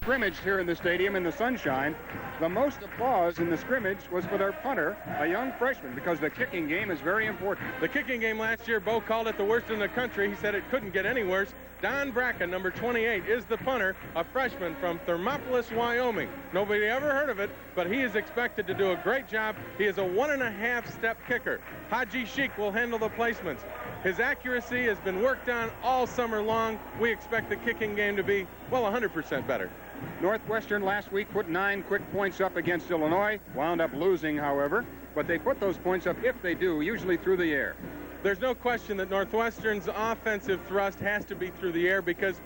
scrimmaged here in the stadium in the sunshine. The most applause in the scrimmage was for their punter, a young freshman, because the kicking game is very important. The kicking game last year, Bo called it the worst in the country. He said it couldn't get any worse. Don Bracken, number 28, is the punter, a freshman from Thermopolis, Wyoming. Nobody ever heard of it, but he is expected to do a great job. He is a 1.5-step kicker. Haji Sheik will handle the placements. His accuracy has been worked on all summer long. We expect the kicking game to be, well, 100% better. Northwestern last week put 9 quick points up against Illinois, wound up losing, however, but they put those points up, if they do, usually through the air. There's no question that Northwestern's offensive thrust has to be through the air because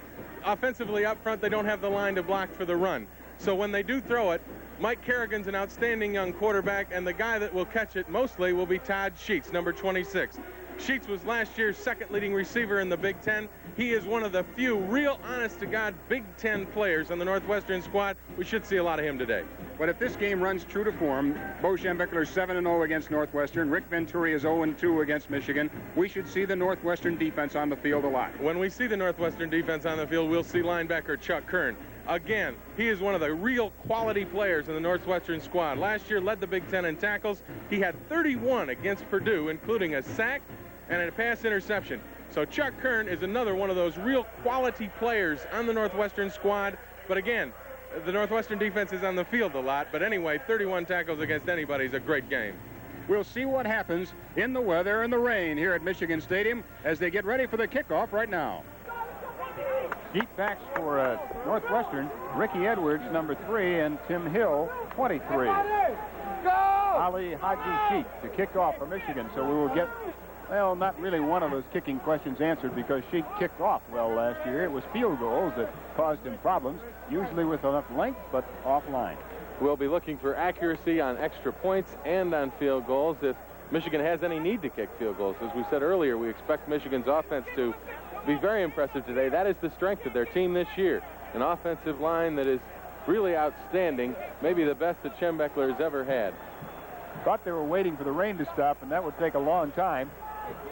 offensively up front, they don't have the line to block for the run. So when they do throw it, Mike Kerrigan's an outstanding young quarterback, and the guy that will catch it mostly will be Todd Sheets, number 26. Sheets was last year's second leading receiver in the Big Ten. He is one of the few real honest-to-God Big Ten players on the Northwestern squad. We should see a lot of him today. But if this game runs true to form, Bo Schembechler is 7-0 against Northwestern. Rick Venturi is 0-2 against Michigan. We should see the Northwestern defense on the field a lot. When we see the Northwestern defense on the field, we'll see linebacker Chuck Kern. Again, he is one of the real quality players in the Northwestern squad. Last year led the Big Ten in tackles. He had 31 against Purdue, including a sack and a pass interception. So Chuck Kern is another one of those real quality players on the Northwestern squad. But again, the Northwestern defense is on the field a lot. But anyway, 31 tackles against anybody is a great game. We'll see what happens in the weather and the rain here at Michigan Stadium as they get ready for the kickoff right now. Deep backs for Northwestern, Ricky Edwards, number 3, and Tim Hill, 23. Ali Haji Sheik to kick off for Michigan. So we will get, well, not really one of those kicking questions answered because Sheik kicked off well last year. It was field goals that caused him problems, usually with enough length, but offline. We'll be looking for accuracy on extra points and on field goals if Michigan has any need to kick field goals. As we said earlier, we expect Michigan's offense to be very impressive today. That is the strength of their team this year. An offensive line that is really outstanding, maybe the best that Schembechler has ever had. Thought they were waiting for the rain to stop, and that would take a long time.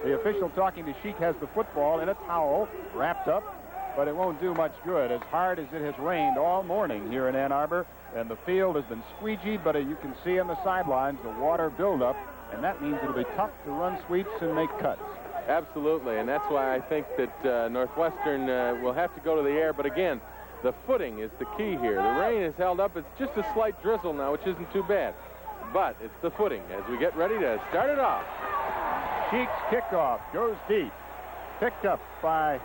The official talking to Sheik has the football in a towel wrapped up, but it won't do much good as hard as it has rained all morning here in Ann Arbor, and the field has been squeegee, but you can see on the sidelines the water buildup, and that means it'll be tough to run sweeps and make cuts. Absolutely, and that's why I think that Northwestern will have to go to the air. But again, the footing is the key here. The rain is held up. It's just a slight drizzle now, which isn't too bad. But it's the footing as we get ready to start it off. Sheik's kickoff goes deep. Picked up by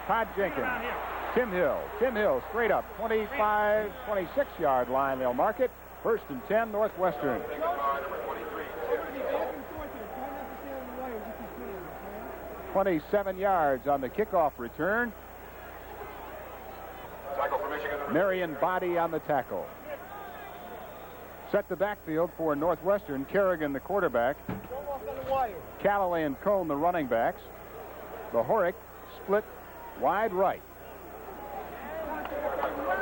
Todd Jenkins. Tim Hill. Tim Hill straight up. 25, 26-yard line. They'll mark it. 1st and 10, Northwestern. 27 yards on the kickoff return. Marion Body on the tackle. Set the backfield for Northwestern. Kerrigan, the quarterback. Callaway and Cohn, the running backs. The Horick split wide right.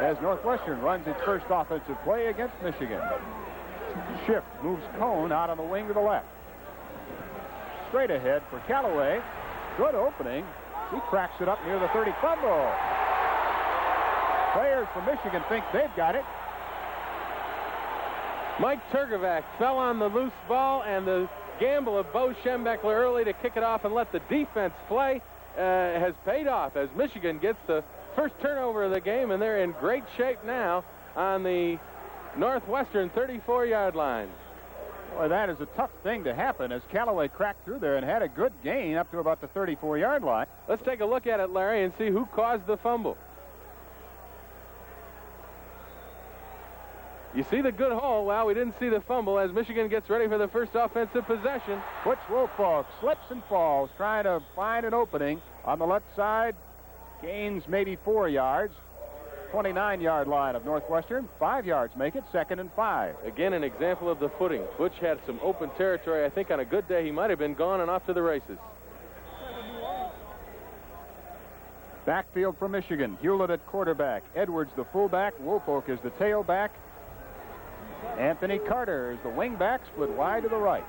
As Northwestern runs its first offensive play against Michigan. Schiff moves Cohn out on the wing to the left. Straight ahead for Callaway. Good opening. He cracks it up near the 30. Fumble. Players from Michigan think they've got it. Mike Turgovac fell on the loose ball, and the gamble of Bo Schembechler early to kick it off and let the defense play has paid off as Michigan gets the first turnover of the game, and they're in great shape now on the Northwestern 34-yard line. Boy, that is a tough thing to happen as Callaway cracked through there and had a good gain up to about the 34-yard line. Let's take a look at it, Larry, and see who caused the fumble. You see the good hole. Well, we didn't see the fumble as Michigan gets ready for the first offensive possession. Butch Wolfalk slips and falls, trying to find an opening on the left side. Gains maybe 4 yards. 29-yard line of Northwestern. 5 yards make it 2nd and 5. Again, an example of the footing. Butch had some open territory. I think on a good day he might have been gone and off to the races. Backfield for Michigan. Hewlett at quarterback. Edwards the fullback. Wolfolk is the tailback. Anthony Carter is the wingback, split wide to the right.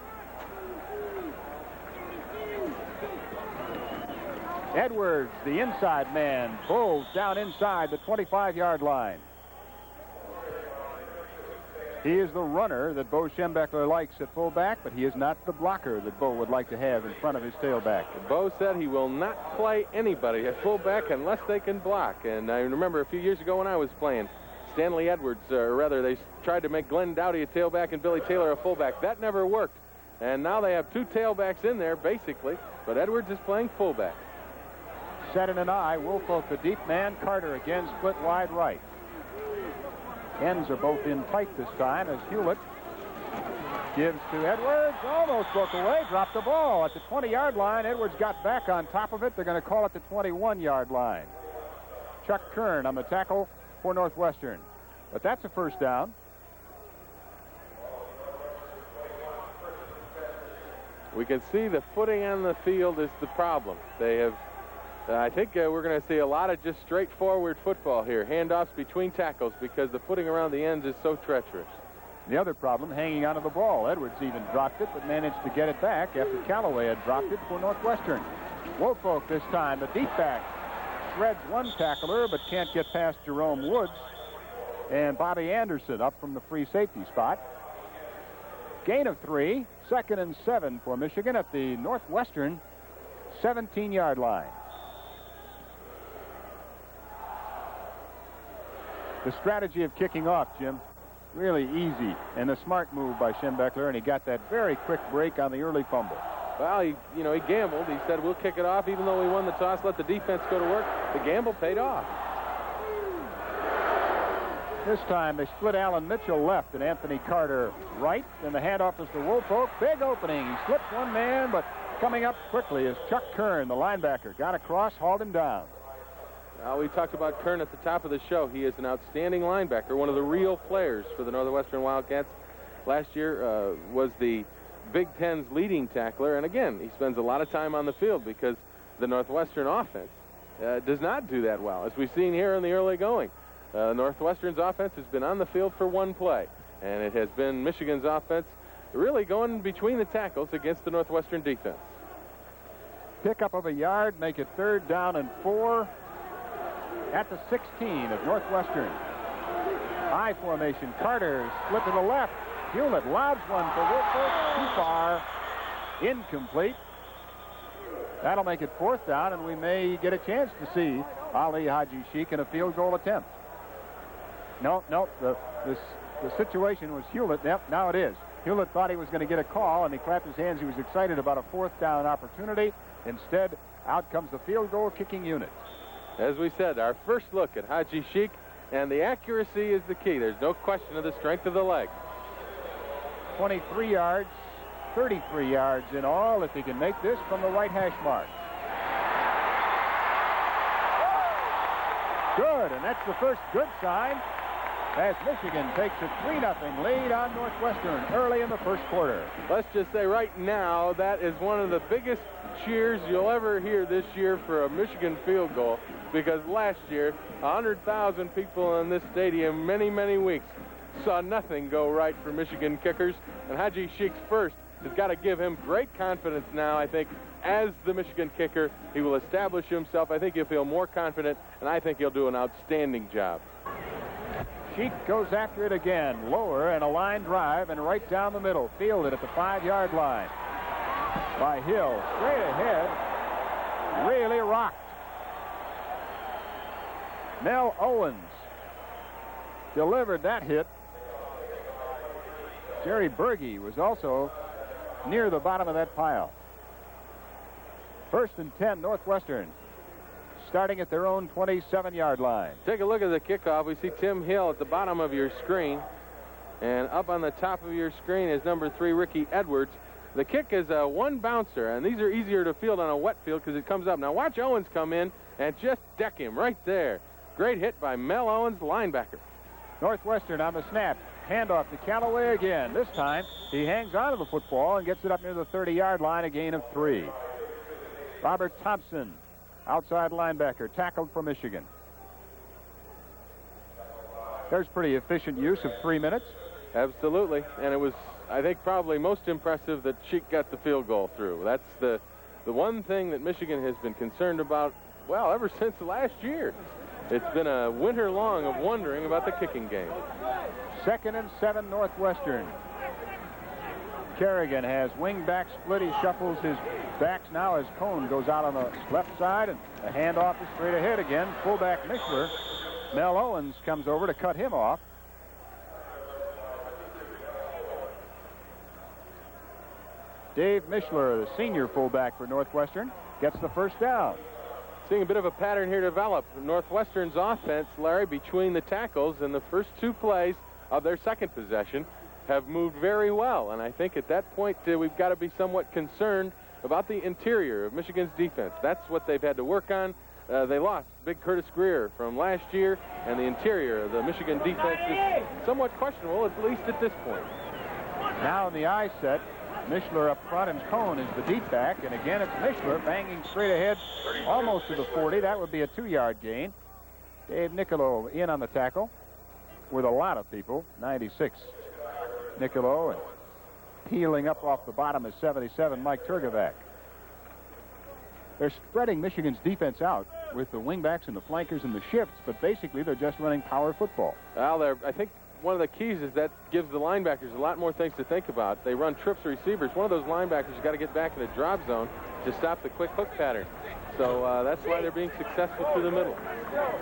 Edwards, the inside man, pulls down inside the 25-yard line. He is the runner that Bo Schembechler likes at fullback, but he is not the blocker that Bo would like to have in front of his tailback. Bo said he will not play anybody at fullback unless they can block. And I remember a few years ago when I was playing, Stanley Edwards, or rather they tried to make Glenn Dowdy a tailback and Billy Taylor a fullback. That never worked. And now they have two tailbacks in there, basically, but Edwards is playing fullback. Set in an eye, Woolfolk the deep man, Carter again split wide right. Ends are both in tight this time as Hewlett gives to Edwards. Almost broke away, dropped the ball at the 20-yard line. Edwards got back on top of it. They're going to call it the 21-yard line. Chuck Kern on the tackle for Northwestern. But that's a first down. We can see the footing on the field is the problem. They have, I think we're going to see a lot of just straightforward football here. Handoffs between tackles because the footing around the ends is so treacherous. The other problem, hanging onto the ball. Edwards even dropped it, but managed to get it back after Callaway had dropped it for Northwestern. Woolfolk this time, the deep back, shreds one tackler, but can't get past Jerome Woods. And Bobby Anderson up from the free safety spot. Gain of 3, 2nd and 7 for Michigan at the Northwestern 17-yard line. The strategy of kicking off, Jim, really easy, and a smart move by Schembechler, and he got that very quick break on the early fumble. Well, he gambled. He said, we'll kick it off, even though we won the toss, let the defense go to work. The gamble paid off. This time they split Alan Mitchell left and Anthony Carter right, and the handoff is to Woolfolk. Big opening. He slipped one man, but coming up quickly is Chuck Kern, the linebacker. Got across, hauled him down. We talked about Kern at the top of the show. He is an outstanding linebacker, one of the real players for the Northwestern Wildcats. Last year was the Big Ten's leading tackler, and again, he spends a lot of time on the field because the Northwestern offense does not do that well, as we've seen here in the early going. Northwestern's offense has been on the field for one play, and it has been Michigan's offense really going between the tackles against the Northwestern defense. Pickup of a yard, make it 3rd down and 4 at the 16 of Northwestern. High formation. Carter split to the left. Hewlett lobs one for Woolfolk. Too far. Incomplete. That'll make it 4th down, and we may get a chance to see Ali Haji Sheikh in a field goal attempt. No, the situation was Hewlett. Yep, now it is. Hewlett thought he was going to get a call, and he clapped his hands. He was excited about a 4th down opportunity. Instead, out comes the field goal kicking unit. As we said, our first look at Haji Sheikh, and the accuracy is the key. There's no question of the strength of the leg. 23 yards, 33 yards in all if he can make this from the right hash mark. Good, and that's the first good sign as Michigan takes a 3-0 lead on Northwestern early in the first quarter. Let's just say right now that is one of the biggest cheers you'll ever hear this year for a Michigan field goal, because last year 100,000 people in this stadium many weeks saw nothing go right for Michigan kickers, and Haji Sheikh's first has got to give him great confidence now. I think as the Michigan kicker, he will establish himself. I think he'll feel more confident, and I think he'll do an outstanding job. Sheikh goes after it again, lower, and a line drive, and right down the middle, fielded at the 5-yard line by Hill, straight ahead, really rocked. Mel Owens delivered that hit. Jerry Berge was also near the bottom of that pile. 1st and 10, Northwestern, starting at their own 27-yard line. Take a look at the kickoff. We see Tim Hill at the bottom of your screen, and up on the top of your screen is number 3, Ricky Edwards. The kick is a one bouncer, and these are easier to field on a wet field because it comes up. Now watch Owens come in and just deck him right there. Great hit by Mel Owens, linebacker. Northwestern on the snap. Handoff to Callaway again. This time he hangs on to the football and gets it up near the 30-yard line, a gain of 3. Robert Thompson, outside linebacker, tackled for Michigan. There's pretty efficient use of 3 minutes. Absolutely, and it was, I think, probably most impressive that Sheikh got the field goal through. That's the one thing that Michigan has been concerned about, well, ever since last year. It's been a winter long of wondering about the kicking game. 2nd and 7 Northwestern. Kerrigan has wing back split. He shuffles his backs now as Cohn goes out on the left side, and the handoff is straight ahead again. Fullback Mishler. Mel Owens comes over to cut him off. Dave Mishler, the senior fullback for Northwestern, gets the first down. Seeing a bit of a pattern here develop. Northwestern's offense, Larry, between the tackles and the first 2 plays of their second possession have moved very well. And I think at that point we've got to be somewhat concerned about the interior of Michigan's defense. That's what they've had to work on. They lost big Curtis Greer from last year, and the interior of the Michigan defense is somewhat questionable, at least at this point. Now in the I set, Mishler up front, and Cohn is the deep back. And again, it's Mishler banging straight ahead almost to the 40. That would be a 2-yard gain. Dave Nicolo in on the tackle with a lot of people. 96 Nicolo, and peeling up off the bottom is 77 Mike Turgovac. They're spreading Michigan's defense out with the wingbacks and the flankers and the shifts, but basically they're just running power football. Well, I think one of the keys is that gives the linebackers a lot more things to think about. They run trips receivers. One of those linebackers has got to get back in the drop zone to stop the quick hook pattern. So that's why they're being successful through the middle.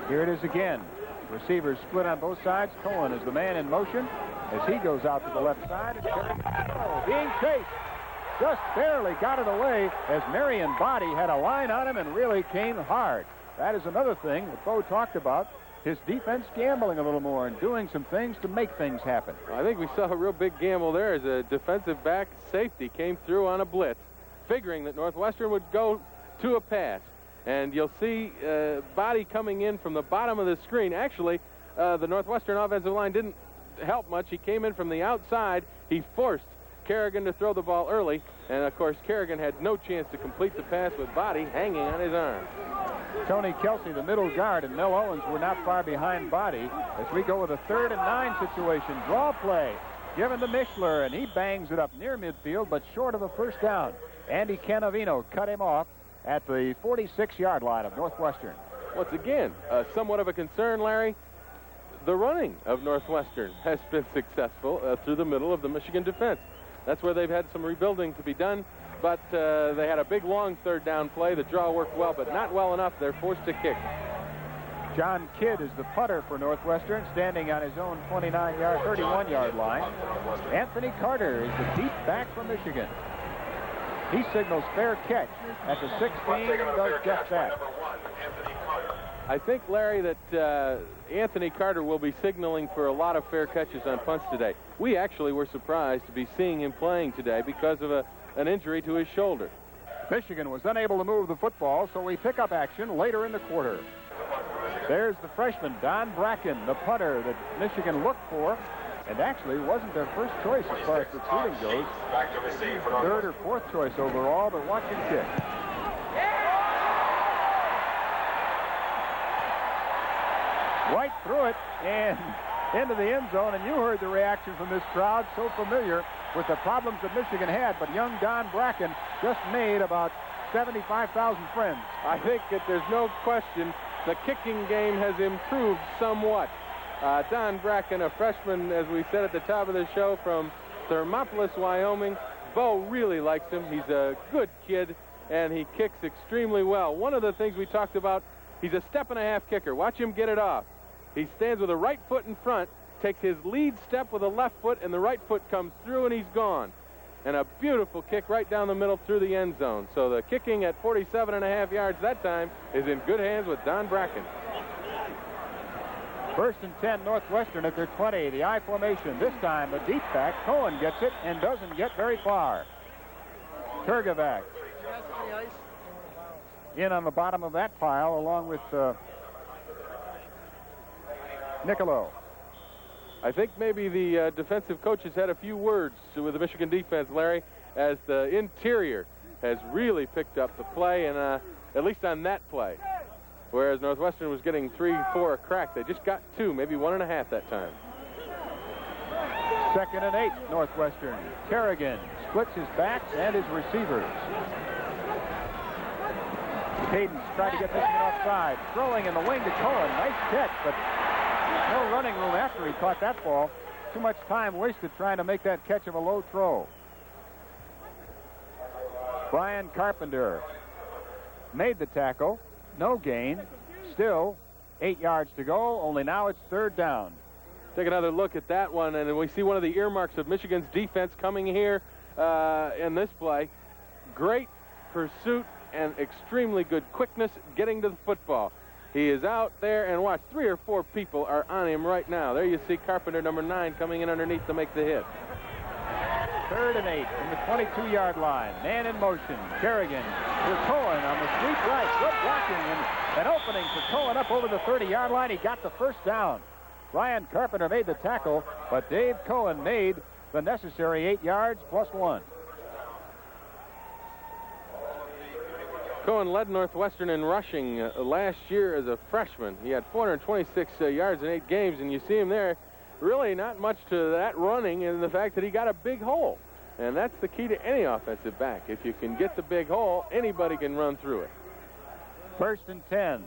Here it is again. Receivers split on both sides. Cohen is the man in motion as he goes out to the left side. And being chased. Just barely got it away as Marion Body had a line on him and really came hard. That is another thing that Bo talked about. His defense gambling a little more and doing some things to make things happen. I think we saw a real big gamble there as a defensive back safety came through on a blitz, figuring that Northwestern would go to a pass. And you'll see Body coming in from the bottom of the screen. Actually, the Northwestern offensive line didn't help much. He came in from the outside. He forced Kerrigan to throw the ball early. And, of course, Kerrigan had no chance to complete the pass with Body hanging on his arm. Tony Kelsey, the middle guard, and Mel Owens were not far behind Body as we go with a 3rd and 9 situation. Draw play given to Mishler, and he bangs it up near midfield, but short of a first down. Andy Canavino cut him off at the 46-yard line of Northwestern. Once again, somewhat of a concern, Larry. The running of Northwestern has been successful through the middle of the Michigan defense. That's where they've had some rebuilding to be done. But they had a big, long 3rd down play. The draw worked well, but not well enough. They're forced to kick. John Kidd is the punter for Northwestern, standing on his own 31-yard line. Anthony Carter is the deep back from Michigan. He signals fair catch at the 16 and does just that. I think, Larry, that Anthony Carter will be signaling for a lot of fair catches on punts today. We actually were surprised to be seeing him playing today because of an injury to his shoulder. Michigan was unable to move the football, so we pick up action later in the quarter. There's the freshman, Don Bracken, the punter that Michigan looked for, and actually wasn't their first choice as far as recruiting goes. 3rd or 4th choice overall, but watch him kick. Right through it and into the end zone, and you heard the reaction from this crowd, so familiar with the problems that Michigan had, but young Don Bracken just made about 75,000 friends. I think that there's no question the kicking game has improved somewhat. Don Bracken, a freshman, as we said at the top of the show, from Thermopolis, Wyoming. Bo really likes him. He's a good kid, and he kicks extremely well. One of the things we talked about, he's a 1.5-step kicker. Watch him get it off. He stands with a right foot in front, takes his lead step with a left foot, and the right foot comes through, and he's gone. And a beautiful kick right down the middle through the end zone. So the kicking at 47.5 yards that time is in good hands with Don Bracken. 1st and 10, Northwestern at their 20. The I formation. This time the deep back, Cohen gets it and doesn't get very far. Turgovac in on the bottom of that pile along with Nicolo. I think maybe the defensive coaches had a few words with the Michigan defense, Larry, as the interior has really picked up the play, and at least on that play. Whereas Northwestern was getting 3, 4 a crack. They just got 2, maybe 1.5 that time. 2nd and 8, Northwestern. Kerrigan splits his backs and his receivers. Cadence tried to get Michigan offside. Throwing in the wing to Cohen. Nice catch, but no running room after he caught that ball. Too much time wasted trying to make that catch of a low throw. Brian Carpenter made the tackle. No gain. Still 8 yards to go. Only now it's third down. Take another look at that one, and we see one of the earmarks of Michigan's defense coming here in this play. Great pursuit and extremely good quickness getting to the football. He is out there, and watch, 3 or 4 people are on him right now. There you see Carpenter, number 9, coming in underneath to make the hit. 3rd and 8 from the 22-yard line. Man in motion. Kerrigan to Cohen on the sweep right. Good blocking and an opening for Cohen up over the 30-yard line. He got the first down. Brian Carpenter made the tackle, but Dave Cohen made the necessary 8 yards plus 1. Cohen led Northwestern in rushing last year as a freshman. He had 426 yards in 8 games, and you see him there. Really not much to that running, and the fact that he got a big hole. And that's the key to any offensive back. If you can get the big hole, anybody can run through it. 1st and 10.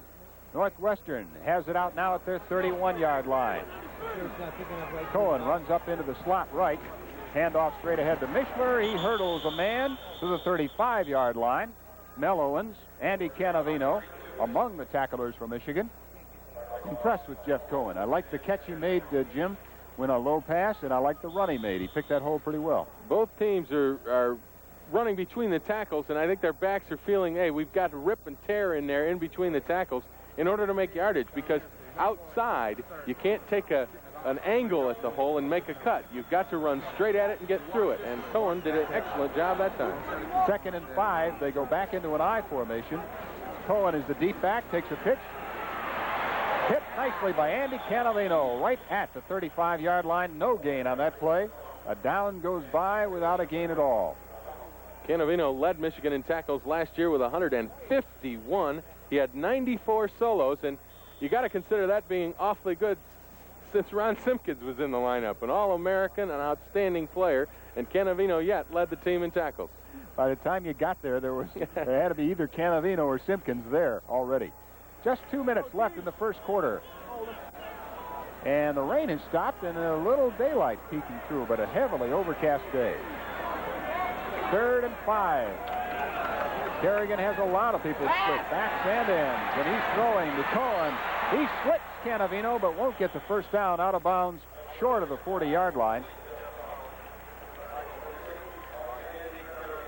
Northwestern has it out now at their 31-yard line. Cohen runs up into the slot right. Handoff straight ahead to Mishler. He hurdles a man to the 35-yard line. Mel Owens, Andy Canavino among the tacklers for Michigan. Impressed with Jeff Cohen. I like the catch he made, Jim, when a low pass, and I like the run he made. He picked that hole pretty well. Both teams are running between the tackles, and I think their backs are feeling, hey, we've got to rip and tear in there in between the tackles in order to make yardage, because outside you can't take an angle at the hole and make a cut. You've got to run straight at it and get through it, and Cohen did an excellent job that time. 2nd and 5. They go back into an I formation. Cohen is the deep back, takes a pitch. Hit nicely by Andy Canavino right at the 35-yard line. No gain on that play. A down goes by without a gain at all. Canavino led Michigan in tackles last year with 151. He had 94 solos, and you got to consider that being awfully good since Ron Simpkins was in the lineup. An All-American, an outstanding player, and Canavino yet led the team in tackles. By the time you got there, there had to be either Canavino or Simpkins there already. Just 2 minutes left in the first quarter. And the rain has stopped and a little daylight peeking through, but a heavily overcast day. 3rd and 5. Kerrigan has a lot of people split backs and ends, and he's throwing to Cohen. He splits Canavino, but won't get the first down, out of bounds, short of the 40-yard line.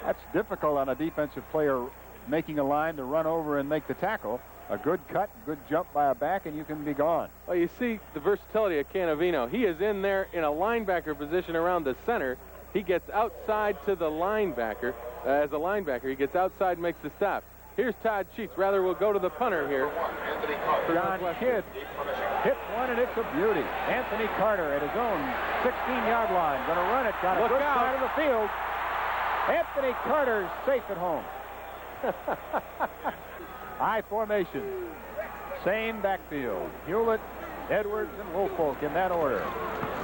That's difficult on a defensive player making a line to run over and make the tackle. A good cut, good jump by a back, and you can be gone. Well, you see the versatility of Canavino. He is in there in a linebacker position around the center. He gets outside to the linebacker. As a linebacker, he gets outside, makes the stop. Here's Todd Sheets. Rather, we'll go to the punter here. John Kidd hit one, and it's a beauty. Anthony Carter at his own 16-yard line. Going to run it. Got a good side of the field. Anthony Carter's safe at home. I formation. Same backfield. Hewlett, Edwards, and Woolfolk in that order.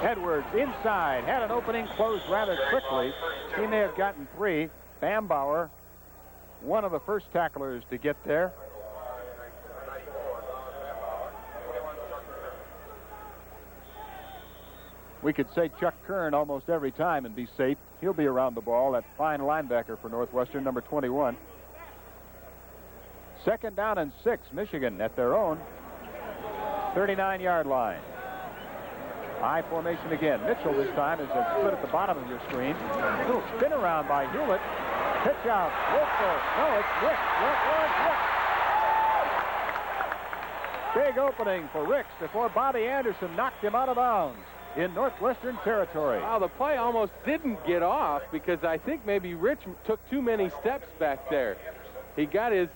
Edwards inside. Had an opening, closed rather quickly. He may have gotten 3. Bambauer, one of the first tacklers to get there. We could say Chuck Kern almost every time and be safe. He'll be around the ball. That fine linebacker for Northwestern, number 21. 2nd down and 6. Michigan at their own 39-yard line. I formation again. Mitchell this time is a split at the bottom of your screen. Little spin around by Hewlett. Pitch out. Wolford. No, it's Ricks. Big opening for Ricks before Bobby Anderson knocked him out of bounds in Northwestern territory. Wow, the play almost didn't get off because I think maybe Rich took too many steps back there. He got his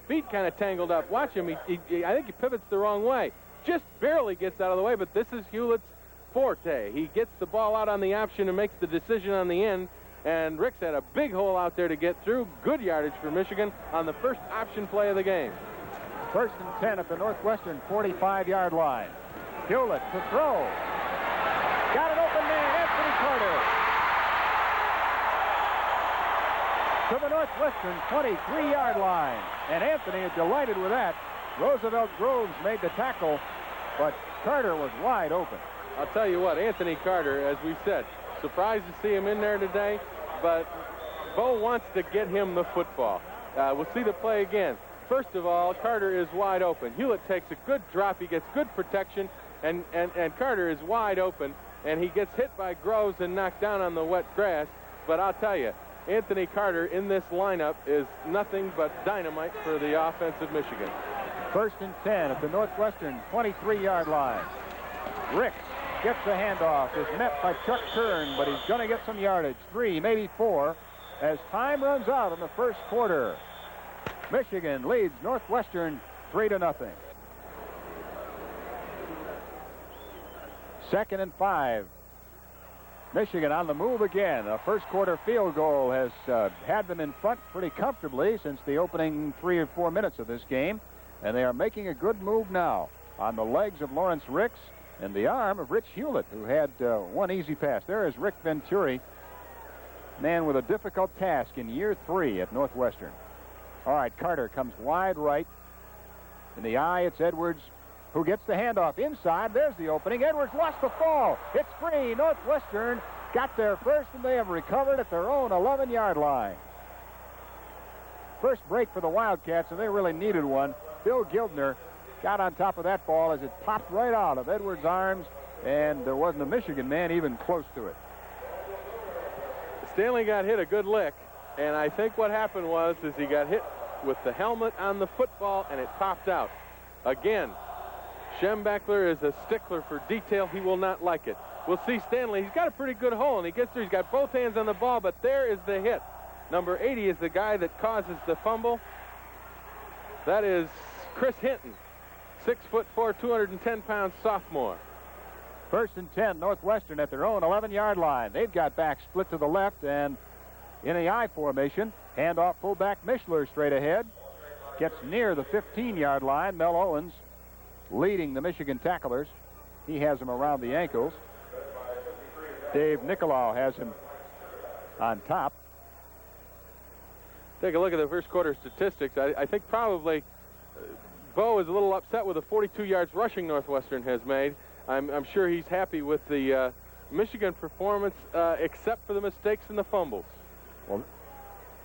feet kind of tangled up. Watch him. I think he pivots the wrong way. Just barely gets out of the way, but this is Hewlett's forte. He gets the ball out on the option and makes the decision on the end. And Ricks had a big hole out there to get through. Good yardage for Michigan on the first option play of the game. 1st and 10 at the Northwestern 45-yard line. Hewlett to throw. Got an open man, Anthony Carter. to the Northwestern 23-yard line. And Anthony is delighted with that. Roosevelt Groves made the tackle, but Carter was wide open. I'll tell you what, Anthony Carter, as we said, surprised to see him in there today, but Bo wants to get him the football. We'll see the play again. First of all, Carter is wide open. Hewlett takes a good drop. He gets good protection, and Carter is wide open, and he gets hit by Groves and knocked down on the wet grass. But I'll tell you, Anthony Carter in this lineup is nothing but dynamite for the offense of Michigan. 1st and 10 at the Northwestern 23-yard line. Ricks gets the handoff, is met by Chuck Kern, but he's going to get some yardage, 3, maybe 4, as time runs out in the first quarter. Michigan leads Northwestern 3-0. 2nd and 5. Michigan on the move again. A first quarter field goal has had them in front pretty comfortably since the opening 3 or 4 minutes of this game. And they are making a good move now on the legs of Lawrence Ricks and the arm of Rich Hewlett, who had one easy pass. There is Rick Venturi, man with a difficult task in year 3 at Northwestern. All right, Carter comes wide right. In the eye, it's Edwards who gets the handoff inside. There's the opening. Edwards lost the fall. It's free. Northwestern got there first, and they have recovered at their own 11-yard line. First break for the Wildcats, and they really needed one. Bill Gildner got on top of that ball as it popped right out of Edwards' arms, and there wasn't a Michigan man even close to it. Stanley got hit a good lick, and I think what happened was he got hit with the helmet on the football, and it popped out. Again, Schembechler is a stickler for detail. He will not like it. We'll see Stanley. He's got a pretty good hole, and he gets through. He's got both hands on the ball, but there is the hit. Number 80 is the guy that causes the fumble. That is Chris Hinton, 6'4", 210-pound sophomore. 1st and 10, Northwestern at their own 11-yard line. They've got back split to the left and in a I formation. Handoff fullback Mishler straight ahead. Gets near the 15-yard line. Mel Owens leading the Michigan tacklers. He has him around the ankles. Dave Nicolau has him on top. Take a look at the first quarter statistics. I think probably Bo is a little upset with the 42 yards rushing Northwestern has made. I'm sure he's happy with the Michigan performance, except for the mistakes and the fumbles. Well,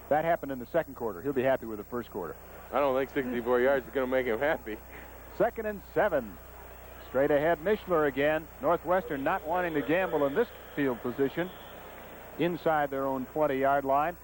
that happened in the second quarter. He'll be happy with the first quarter. I don't think 64 yards is going to make him happy. 2nd and 7. Straight ahead, Mishler again. Northwestern not wanting to gamble in this field position inside their own 20-yard line.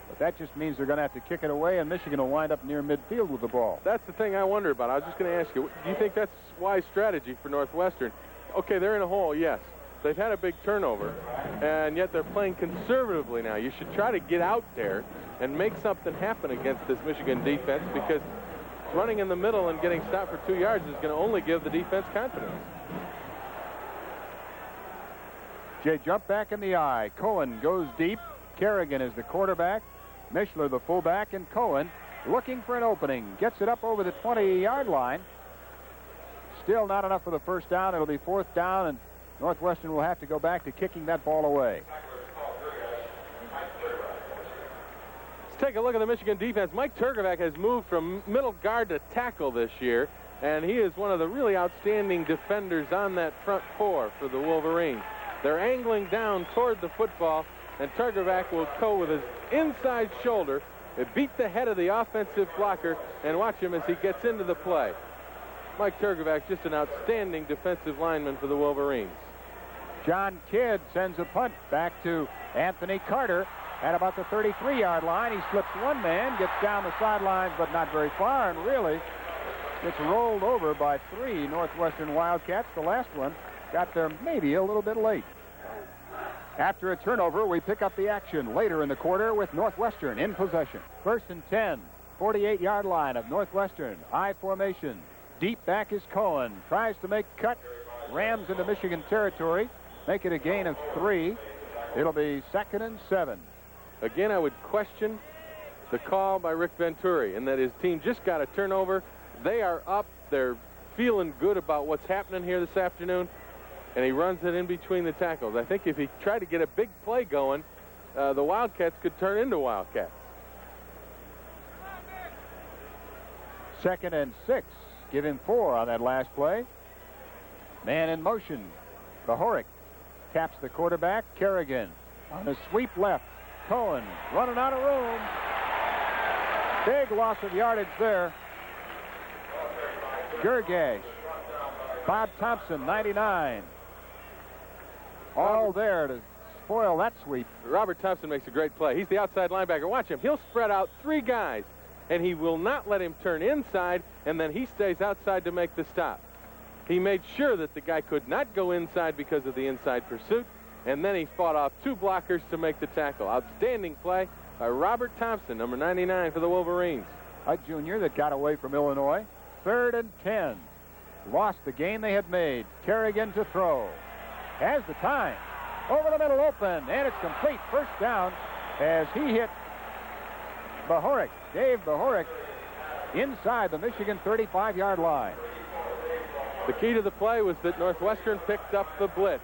But that just means they're going to have to kick it away, and Michigan will wind up near midfield with the ball. That's the thing I wonder about. I was just going to ask you, do you think that's wise strategy for Northwestern? Okay, they're in a hole, yes. They've had a big turnover, and yet they're playing conservatively now. You should try to get out there and make something happen against this Michigan defense, because running in the middle and getting stopped for 2 yards is going to only give the defense confidence. Jay jump back in the eye. Cohen goes deep. Kerrigan is the quarterback. Mishler the fullback, and Cohen looking for an opening. Gets it up over the 20-yard line. Still not enough for the first down. It'll be 4th down, and Northwestern will have to go back to kicking that ball away. Let's take a look at the Michigan defense. Mike Turkovac has moved from middle guard to tackle this year, and he is one of the really outstanding defenders on that front four for the Wolverines. They're angling down toward the football, and Turkovac will go with his inside shoulder. It beat the head of the offensive blocker, and watch him as he gets into the play. Mike Turkovac, just an outstanding defensive lineman for the Wolverines. John Kidd sends a punt back to Anthony Carter at about the 33-yard line. He slips one man, gets down the sidelines, but not very far, and really gets rolled over by 3 Northwestern Wildcats. The last one got there maybe a little bit late. After a turnover, we pick up the action later in the quarter with Northwestern in possession. 1st and 10, 48-yard line of Northwestern. I formation. Deep back is Cohen. Tries to make cut. Rams into Michigan territory. Make it a gain of 3. It'll be 2nd and 7. Again, I would question the call by Rick Venturi, and that his team just got a turnover. They are up. They're feeling good about what's happening here this afternoon, and he runs it in between the tackles. I think if he tried to get a big play going, the Wildcats could turn into Wildcats. 2nd and 6. Give him 4 on that last play. Man in motion. Bahoric taps the quarterback. Kerrigan on a sweep left. Cohen running out of room. Big loss of yardage there. Gergash. Bob Thompson, 99. All there to spoil that sweep. Robert Thompson makes a great play. He's the outside linebacker. Watch him. He'll spread out 3 guys, and he will not let him turn inside, and then he stays outside to make the stop. He made sure that the guy could not go inside because of the inside pursuit, and then he fought off 2 blockers to make the tackle. Outstanding play by Robert Thompson, number 99 for the Wolverines. A junior that got away from Illinois. 3rd and 10. Lost the gain they had made. Kerrigan to throw. Has the time. Over the middle open, and it's complete. First down as he hit Bahoric. Dave Bahoric inside the Michigan 35-yard line. The key to the play was that Northwestern picked up the blitz.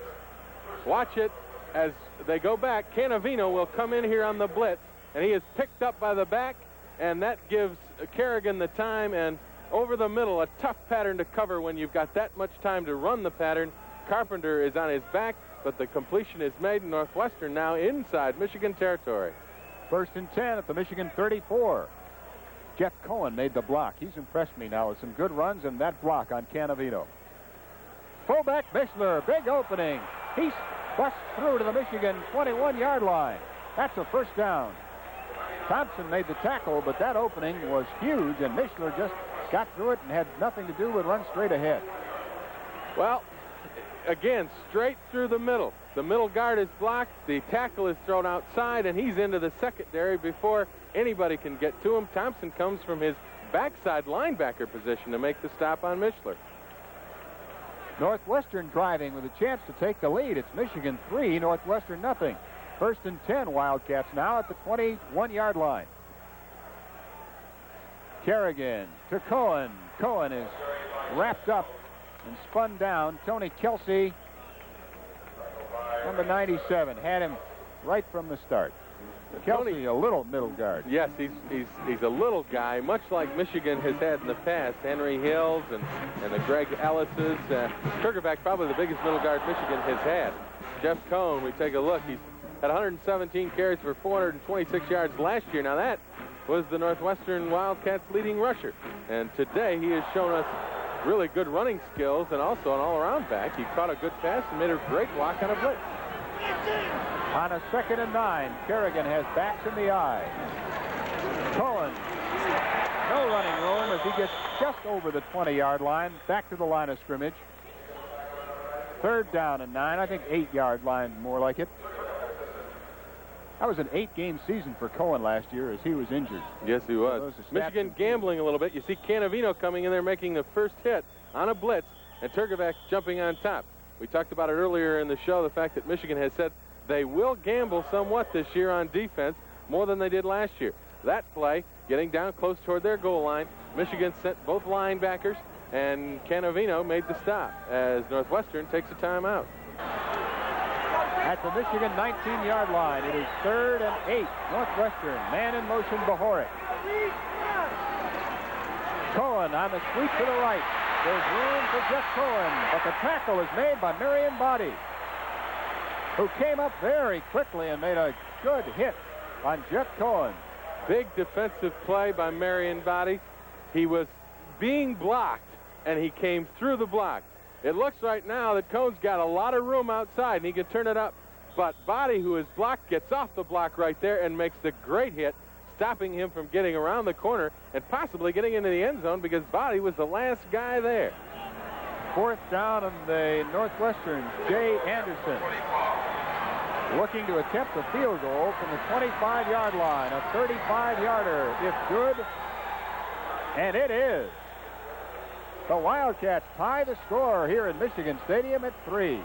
Watch it as they go back. Canavino will come in here on the blitz, and he is picked up by the back, and that gives Kerrigan the time, and over the middle, a tough pattern to cover when you've got that much time to run the pattern. Carpenter is on his back, but the completion is made. Northwestern now inside Michigan territory. 1st and 10 at the Michigan 34. Jeff Cohen made the block. He's impressed me now with some good runs and that block on Canavino. Fullback Mishler, big opening. He busts through to the Michigan 21-yard line. That's a first down. Thompson made the tackle, but that opening was huge, and Mishler just got through it and had nothing to do with run straight ahead. Well, again, straight through the middle. The middle guard is blocked. The tackle is thrown outside, and he's into the secondary before anybody can get to him. Thompson comes from his backside linebacker position to make the stop on Mishler. Northwestern driving with a chance to take the lead. It's Michigan 3, Northwestern nothing. 1st and 10, Wildcats now at the 21-yard line. Kerrigan to Cohen. Cohen is wrapped up and spun down. Tony Kelsey, number 97, had him right from the start. Kelsey, a little middle guard. Yes, he's a little guy, much like Michigan has had in the past. Henry Hills and the Greg Ellis's. Turgerback, probably the biggest middle guard Michigan has had. Jeff Cohen, we take a look. He's had 117 carries for 426 yards last year. Now that was the Northwestern Wildcats' leading rusher. And today he has shown us really good running skills and also an all-around back. He caught a good pass and made a great block on a blitz. On a 2nd and 9, Kerrigan has backs in the eye. Cohen, no running room as he gets just over the 20-yard line, back to the line of scrimmage. 3rd down and 9, I think 8-yard line more like it. That was an 8-game season for Cohen last year as he was injured. Yes, he was. Michigan gambling a little bit. You see Canavino coming in there making the first hit on a blitz, and Turgervac jumping on top. We talked about it earlier in the show, the fact that Michigan has said they will gamble somewhat this year on defense, more than they did last year. That play, getting down close toward their goal line, Michigan sent both linebackers, and Canavino made the stop as Northwestern takes a timeout. At the Michigan 19-yard line, it is 3rd and 8. Northwestern, man in motion, Bahoric. Cohen on the sweep to the right. There's room for Jeff Cohen, but the tackle is made by Marion Body, who came up very quickly and made a good hit on Jeff Cohen. Big defensive play by Marion Body. He was being blocked, and he came through the block. It looks right now that Cohen's got a lot of room outside, and he can turn it up. But Body, who is blocked, gets off the block right there and makes the great hit, stopping him from getting around the corner and possibly getting into the end zone because Body was the last guy there. 4th down on the Northwestern. Jay Anderson looking to attempt a field goal from the 25-yard line. A 35-yarder, if good, and it is. The Wildcats tie the score here in Michigan Stadium at 3.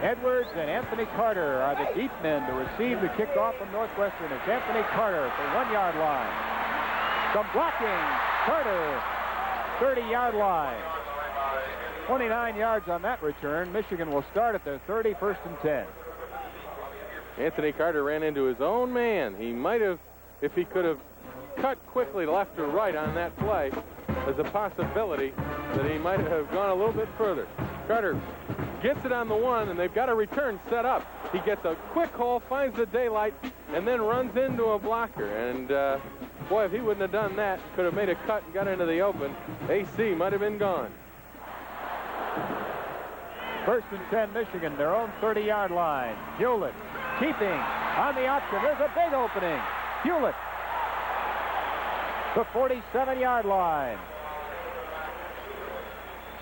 Edwards and Anthony Carter are the deep men to receive the kickoff from Northwestern. It's Anthony Carter at the 1-yard line. Some blocking. Carter, 30-yard line. 29 yards on that return. Michigan will start at their 31st and 10. Anthony Carter ran into his own man. He might have, if he could have cut quickly left or right on that play, there's a possibility that he might have gone a little bit further. Carter gets it on the one, and they've got a return set up. He gets a quick hole, finds the daylight, and then runs into a blocker. And, boy, if he wouldn't have done that, could have made a cut and got into the open, AC might have been gone. First and 10, Michigan, their own 30-yard line. Hewlett keeping on the option. There's a big opening. Hewlett, the 47-yard line.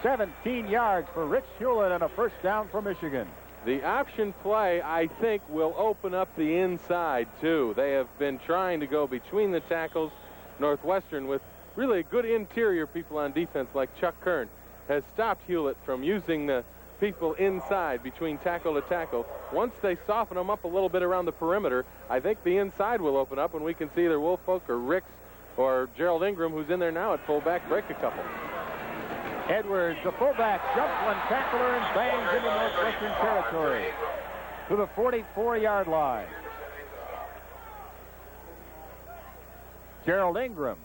17 yards for Rich Hewlett and a first down for Michigan. The option play, I think, will open up the inside, too. They have been trying to go between the tackles. Northwestern, with really good interior people on defense like Chuck Kern, has stopped Hewlett from using the people inside between tackle to tackle. Once they soften them up a little bit around the perimeter, I think the inside will open up, and we can see either Woolfolk or Ricks or Gerald Ingram, who's in there now at fullback, break a couple. Edwards, the fullback, jumps one tackler and bangs into Northwestern territory to the 44-yard line. Gerald Ingram.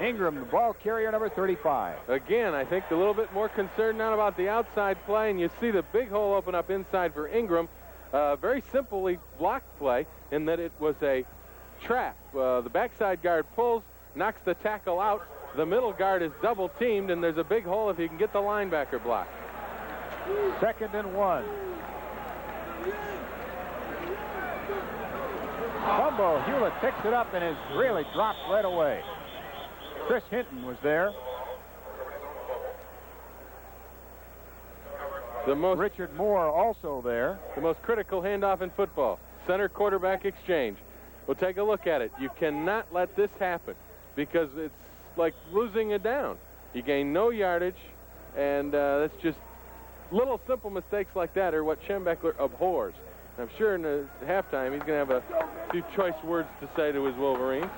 Ingram, the ball carrier, number 35. Again, I think a little bit more concerned now about the outside play, and you see the big hole open up inside for Ingram. Very simply blocked play in that it was a trap. The backside guard pulls, knocks the tackle out. The middle guard is double teamed, and there's a big hole if you can get the linebacker blocked. 2nd and 1. Fumble. Hewlett picks it up and is really dropped right away. Chris Hinton was there. Richard Moore also there. The most critical handoff in football. Center quarterback exchange. We'll take a look at it. You cannot let this happen because it's like losing a down. You gain no yardage, and that's just little simple mistakes like that are what Schembechler abhors. I'm sure in the halftime he's going to have a few choice words to say to his Wolverines.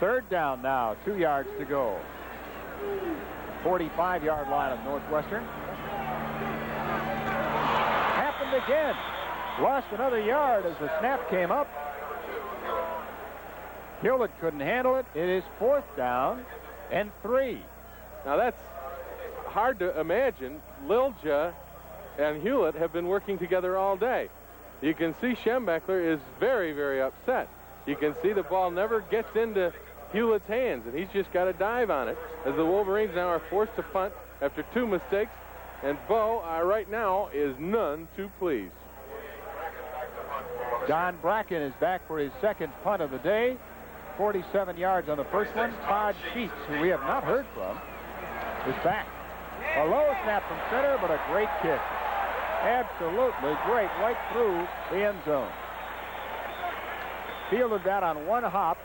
3rd down now, 2 yards to go. 45-yard line of Northwestern. Happened again. Lost another yard as the snap came up. Hewlett couldn't handle it. It is 4th down and 3. Now that's hard to imagine. Lilja and Hewlett have been working together all day. You can see Schembechler is very, very upset. You can see the ball never gets into Hewlett's hands, and he's just got to dive on it as the Wolverines now are forced to punt after 2 mistakes, and Bo right now is none too pleased. Don Bracken is back for his 2nd punt of the day. 47 yards on the first one. Todd Sheets, who we have not heard from, is back. A low snap from center, but a great kick. Absolutely great, right through the end zone. Fielded that on one hop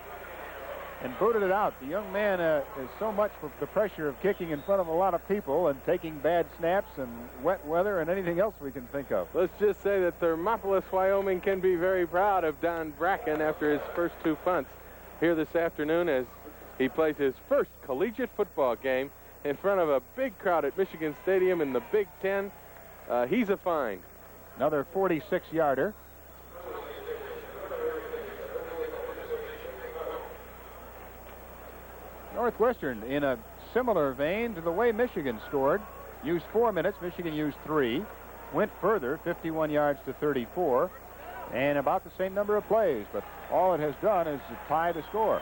and booted it out. The young man is so much for the pressure of kicking in front of a lot of people and taking bad snaps and wet weather and anything else we can think of. Let's just say that Thermopolis, Wyoming can be very proud of Don Bracken after his first 2 punts here this afternoon as he plays his first collegiate football game in front of a big crowd at Michigan Stadium in the Big Ten. He's a find. Another 46-yarder. Northwestern, in a similar vein to the way Michigan scored, used 4 minutes. Michigan used 3. Went further, 51 yards to 34, and about the same number of plays. But all it has done is to tie the score.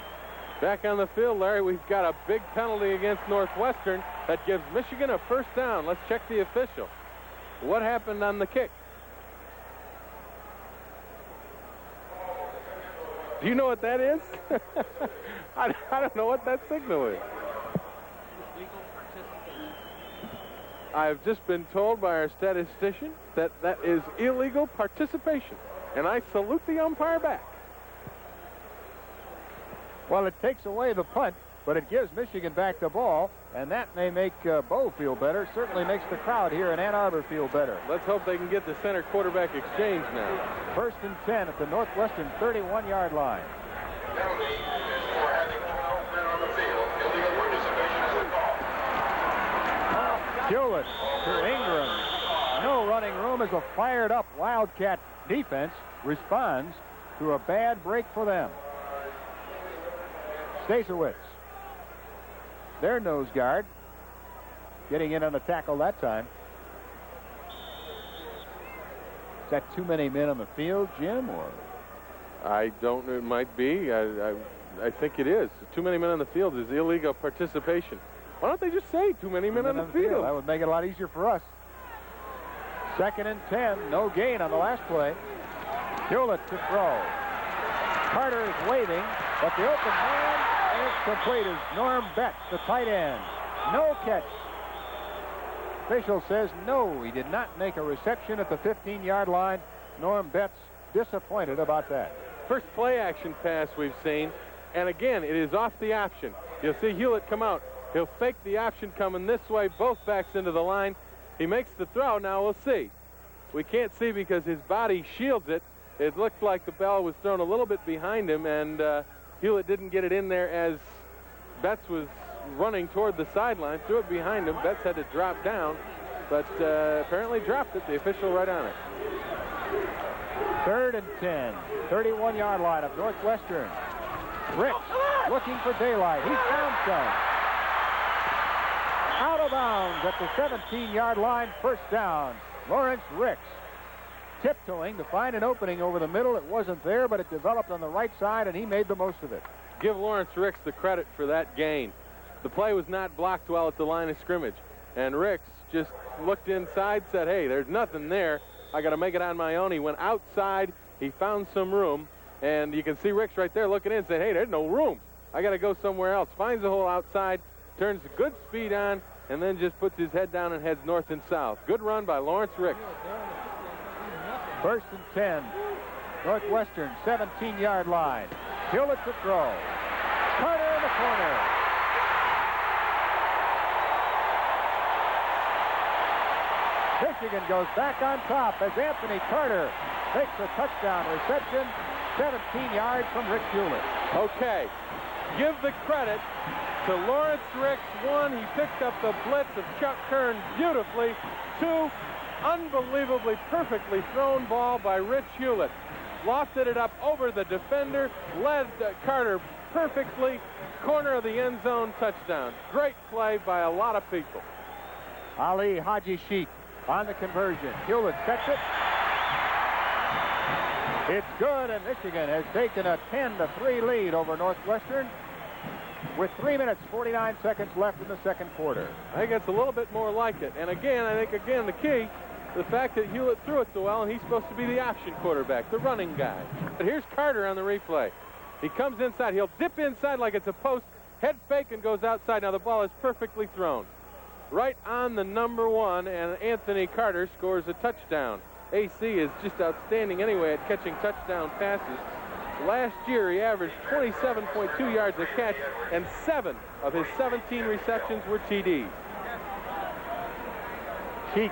Back on the field, Larry, we've got a big penalty against Northwestern that gives Michigan a first down. Let's check the official. What happened on the kick? Do you know what that is? I don't know what that signal is. I've just been told by our statistician that that is illegal participation, and I salute the umpire back. Well, it takes away the punt, but it gives Michigan back the ball, and that may make Bo feel better. Certainly makes the crowd here in Ann Arbor feel better. Let's hope they can get the center quarterback exchange now. 1st and 10 at the Northwestern 31-yard line. Hewlett to Ingram. no running room as a fired-up Wildcat defense responds to a bad break for them. Stasowitz, their nose guard, getting in on the tackle that time. Is that too many men on the field, Jim, or? I don't know. It might be. I think it is. Too many men on the field is illegal participation. Why don't they just say too many men on the field? That would make it a lot easier for us. 2nd and 10. No gain on the last play. Hewlett to throw. Carter is waving, but the open man is complete as Norm Betts, the tight end. No catch. Official says no, he did not make a reception at the 15-yard line. Norm Betts disappointed about that. First play action pass we've seen, and again, it is off the option. You'll see Hewlett come out. He'll fake the option coming this way, both backs into the line. He makes the throw. Now we'll see. We can't see because his body shields it. It looked like the ball was thrown a little bit behind him, and Hewlett didn't get it in there as Betts was running toward the sideline, threw it behind him. Betts had to drop down, but apparently dropped it. The official right on it. 3rd and 10, 31-yard line of Northwestern. Ricks looking for daylight. He's found some. Out of bounds at the 17-yard line, first down. Lawrence Ricks tiptoeing to find an opening over the middle. It wasn't there, but it developed on the right side, and he made the most of it. Give Lawrence Ricks the credit for that gain. The play was not blocked well at the line of scrimmage, and Ricks just looked inside, said, hey, there's nothing there. I got to make it on my own. He went outside. He found some room, and you can see Ricks right there looking in and saying, hey, there's no room. I got to go somewhere else. Finds a hole outside, turns good speed on, and then just puts his head down and heads north and south. Good run by Lawrence Ricks. 1st and 10. Northwestern, 17-yard line. Hewlett to throw. Carter in the corner. Michigan goes back on top as Anthony Carter makes a touchdown reception, 17 yards from Rick Hewlett. Okay, give the credit to Lawrence Ricks. 1, he picked up the blitz of Chuck Kern beautifully. 2, unbelievably perfectly thrown ball by Rich Hewlett. Lofted it up over the defender, led Carter perfectly, corner of the end zone, touchdown. Great play by a lot of people. Ali Haji Sheikh on the conversion. Hewlett sets it. It's good, and Michigan has taken a 10-3 lead over Northwestern with 3 minutes, 49 seconds left in the second quarter. I think that's a little bit more like it. And again, I think, the key, the fact that Hewlett threw it so well, and he's supposed to be the option quarterback, the running guy. But here's Carter on the replay. He comes inside. He'll dip inside like it's a post, head fake, and goes outside. Now the ball is perfectly thrown. Right on the number 1, and Anthony Carter scores a touchdown. AC is just outstanding anyway at catching touchdown passes. Last year, he averaged 27.2 yards a catch, and 7 of his 17 receptions were TDs. Sheikh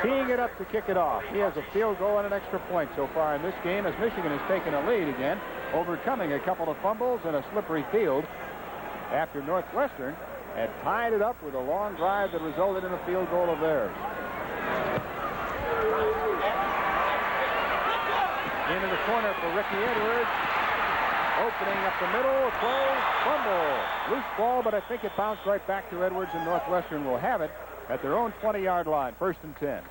teeing it up to kick it off. He has a field goal and an extra point so far in this game as Michigan has taken a lead again, overcoming a couple of fumbles and a slippery field after Northwestern had tied it up with a long drive that resulted in a field goal of theirs. Into the corner for Ricky Edwards. Opening up the middle, throw, fumble. Loose ball, but I think it bounced right back to Edwards, and Northwestern will have it at their own 20-yard line, 1st and 10.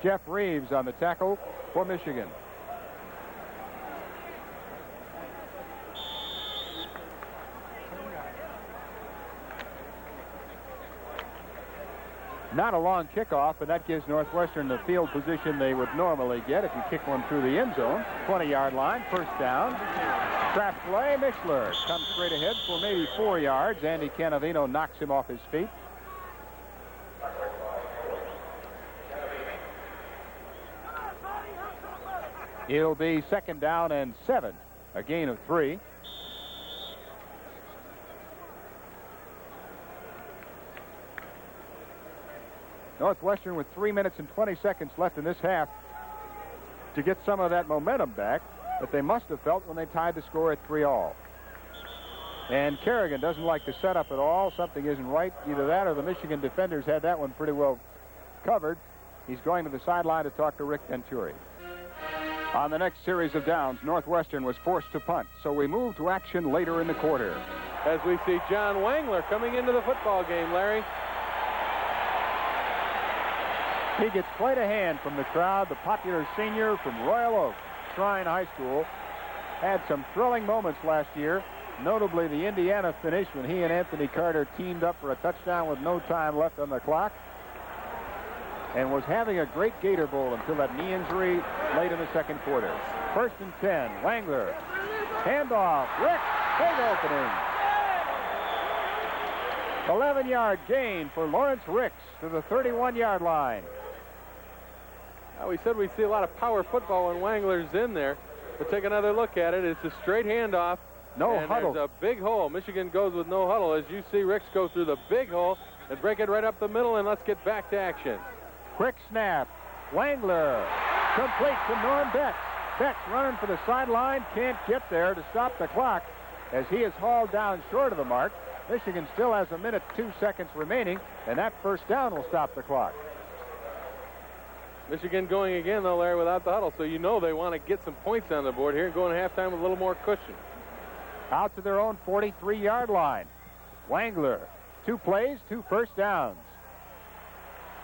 Jeff Reeves on the tackle for Michigan. Not a long kickoff, and that gives Northwestern the field position they would normally get if you kick one through the end zone. 20-yard line, first down. Trap play, Mixler comes straight ahead for maybe 4 yards. Andy Canavino knocks him off his feet. It'll be 2nd down and 7, a gain of 3. Northwestern with 3 minutes and 20 seconds left in this half to get some of that momentum back that they must have felt when they tied the score at 3-all. And Kerrigan doesn't like the setup at all. Something isn't right. Either that or the Michigan defenders had that one pretty well covered. He's going to the sideline to talk to Rick Venturi. On the next series of downs, Northwestern was forced to punt, so we move to action later in the quarter. As we see John Wangler coming into the football game, Larry. He gets quite a hand from the crowd. The popular senior from Royal Oak Shrine High School had some thrilling moments last year, notably the Indiana finish when he and Anthony Carter teamed up for a touchdown with no time left on the clock, and was having a great Gator Bowl until that knee injury late in the second quarter. 1st and 10, Wangler. Handoff, Rick, big opening. 11-yard gain for Lawrence Ricks to the 31-yard line. We said we see a lot of power football when Wangler's in there. But take another look at it. It's a straight handoff. No huddle. There's a big hole. Michigan goes with no huddle. As you see Ricks go through the big hole and break it right up the middle, and let's get back to action. Quick snap. Wangler. Complete to Norm Betts. Betts running for the sideline. Can't get there to stop the clock as he is hauled down short of the mark. Michigan still has 1 minute 2 seconds remaining, and that first down will stop the clock. Michigan going again, though, Larry, without the huddle. So you know they want to get some points on the board here and go in halftime with a little more cushion. Out to their own 43-yard line. Wangler. 2 plays, 2 first downs.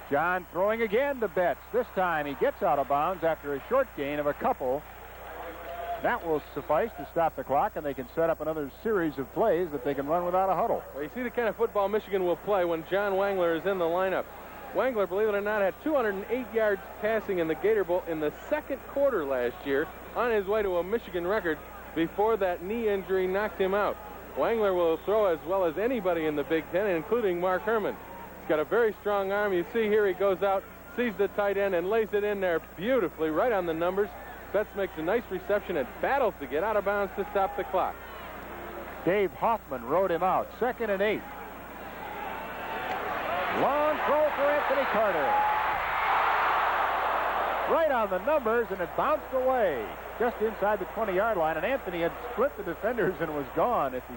John throwing again to Betts. This time he gets out of bounds after a short gain of a couple. That will suffice to stop the clock, and they can set up another series of plays that they can run without a huddle. Well, you see the kind of football Michigan will play when John Wangler is in the lineup. Wangler, believe it or not, had 208 yards passing in the Gator Bowl in the second quarter last year, on his way to a Michigan record before that knee injury knocked him out. Wangler will throw as well as anybody in the Big Ten, including Mark Herman. He's got a very strong arm. You see here he goes out, sees the tight end, and lays it in there beautifully, right on the numbers. Betts makes a nice reception and battles to get out of bounds to stop the clock. Dave Hoffman rode him out. 2nd and 8. Long throw for Anthony Carter. Right on the numbers, and it bounced away just inside the 20-yard line, and Anthony had split the defenders and was gone if he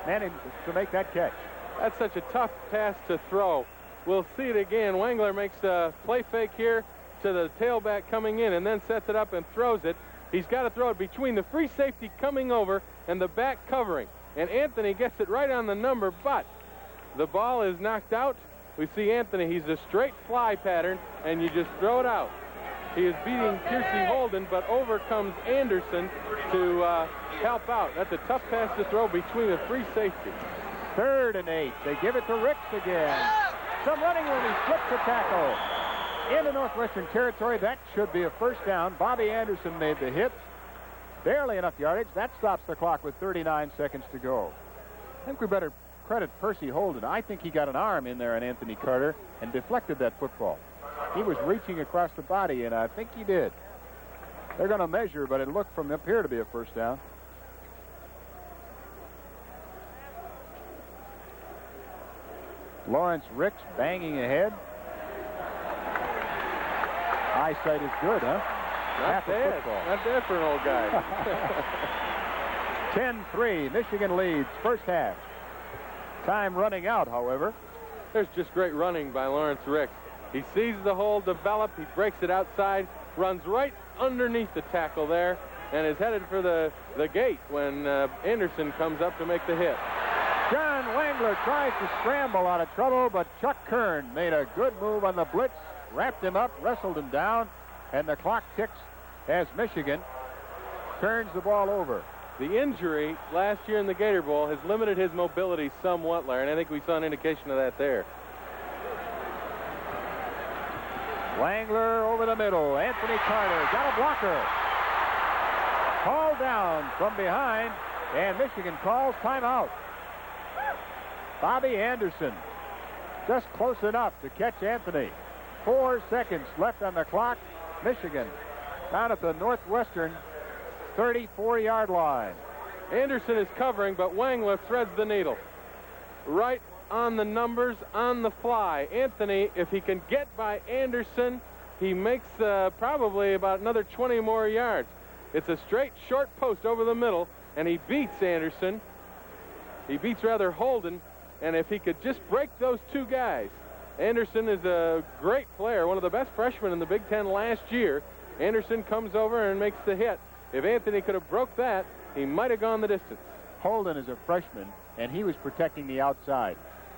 managed to make that catch. That's such a tough pass to throw. We'll see it again. Wangler makes a play fake here to the tailback coming in and then sets it up and throws it. He's got to throw it between the free safety coming over and the back covering. And Anthony gets it right on the number, but the ball is knocked out. We see Anthony. He's a straight fly pattern, and you just throw it out. He is beating Piercy Holden, but over comes Anderson to help out. That's a tough pass to throw between the free safety. 3rd and 8. They give it to Ricks again. Some running room. He flips the tackle. Into Northwestern territory. That should be a first down. Bobby Anderson made the hit. Barely enough yardage. That stops the clock with 39 seconds to go. I think we better credit Percy Holden. I think he got an arm in there on Anthony Carter and deflected that football. He was reaching across the body, and I think he did. They're going to measure, but it looked from up here to be a first down. Lawrence Ricks banging ahead. Eyesight is good, huh? Not bad. Not bad for an old guy. 10-3. Michigan leads first half. Time running out, however. There's just great running by Lawrence Ricks. He sees the hole develop. He breaks it outside, runs right underneath the tackle there, and is headed for the gate when Anderson comes up to make the hit. John Wangler tries to scramble out of trouble, but Chuck Kern made a good move on the blitz, wrapped him up, wrestled him down, and the clock ticks as Michigan turns the ball over. The injury last year in the Gator Bowl has limited his mobility somewhat, Larry, and I think we saw an indication of that there. Wangler over the middle. Anthony Carter got a blocker. Called down from behind, and Michigan calls timeout. Bobby Anderson just close enough to catch Anthony. 4 seconds left on the clock. Michigan down at the Northwestern 34-yard line. Anderson is covering, but Wangler threads the needle. Right on the numbers, on the fly. Anthony, if he can get by Anderson, he makes probably about another 20 more yards. It's a straight short post over the middle, and he beats Anderson. He beats rather Holden, and if he could just break those two guys. Anderson is a great player, one of the best freshmen in the Big Ten last year. Anderson comes over and makes the hit. If Anthony could have broke that, he might have gone the distance. Holden is a freshman, and he was protecting the outside.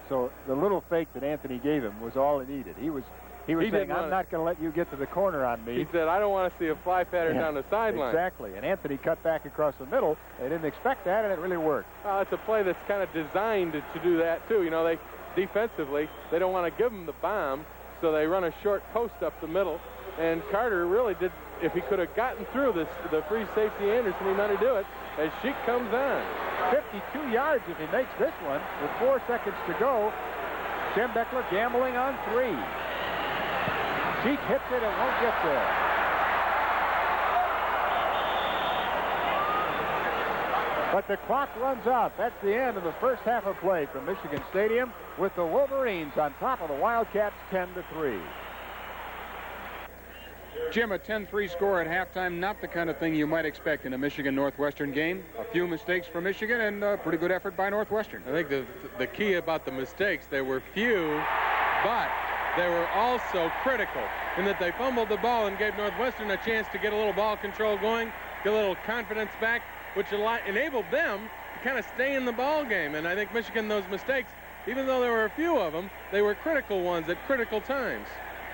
So the little fake that Anthony gave him was all he needed. He was saying, I'm not going to let you get to the corner on me. He said, I don't want to see a fly pattern down the sideline. Exactly. And Anthony cut back across the middle. They didn't expect that, and it really worked. Well, it's a play that's kind of designed to do that, too. You know, they defensively, they don't want to give him the bomb, so they run a short post up the middle. And Carter really did, if he could have gotten through the free safety Anderson, he might have do it as Sheik comes on. 52 yards if he makes this one with 4 seconds to go. Schembechler gambling on 3. Sheik hits it and won't get there. But the clock runs out. That's the end of the first half of play from Michigan Stadium, with the Wolverines on top of the Wildcats 10-3. Jim, a 10-3 score at halftime, not the kind of thing you might expect in a Michigan-Northwestern game. A few mistakes for Michigan and a pretty good effort by Northwestern. I think the key about the mistakes, they were few, but they were also critical in that they fumbled the ball and gave Northwestern a chance to get a little ball control going, get a little confidence back, which enabled them to kind of stay in the ball game. And I think Michigan, those mistakes, even though there were a few of them, they were critical ones at critical times.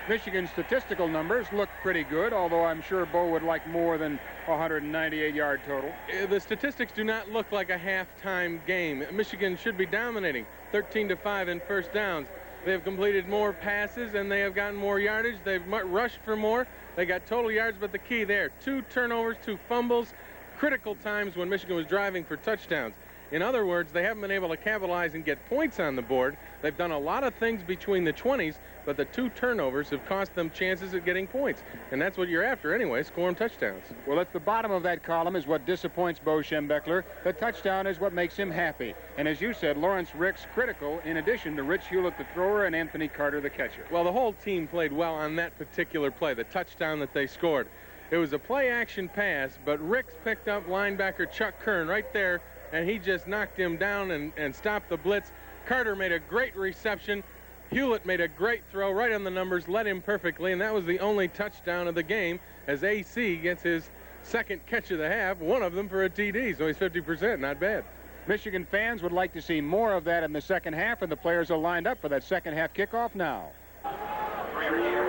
Michigan's statistical numbers look pretty good, although I'm sure Bo would like more than 198-yard total. The statistics do not look like a halftime game. Michigan should be dominating, 13-5 in first downs. They have completed more passes, and they have gotten more yardage. They've rushed for more. They got total yards, but the key there, 2 turnovers, 2 fumbles, critical times when Michigan was driving for touchdowns. In other words, they haven't been able to capitalize and get points on the board. They've done a lot of things between the 20s, but the 2 turnovers have cost them chances at getting points. And that's what you're after anyway, score them touchdowns. Well, at the bottom of that column is what disappoints Bo Schembechler. The touchdown is what makes him happy. And as you said, Lawrence Ricks critical, in addition to Rich Hewlett, the thrower, and Anthony Carter, the catcher. Well, the whole team played well on that particular play, the touchdown that they scored. It was a play-action pass, but Ricks picked up linebacker Chuck Kern right there, and he just knocked him down and stopped the blitz. Carter made a great reception. Hewlett made a great throw right on the numbers, led him perfectly, and that was the only touchdown of the game as AC gets his second catch of the half, one of them for a TD, so he's 50%, not bad. Michigan fans would like to see more of that in the second half, and the players are lined up for that second half kickoff now.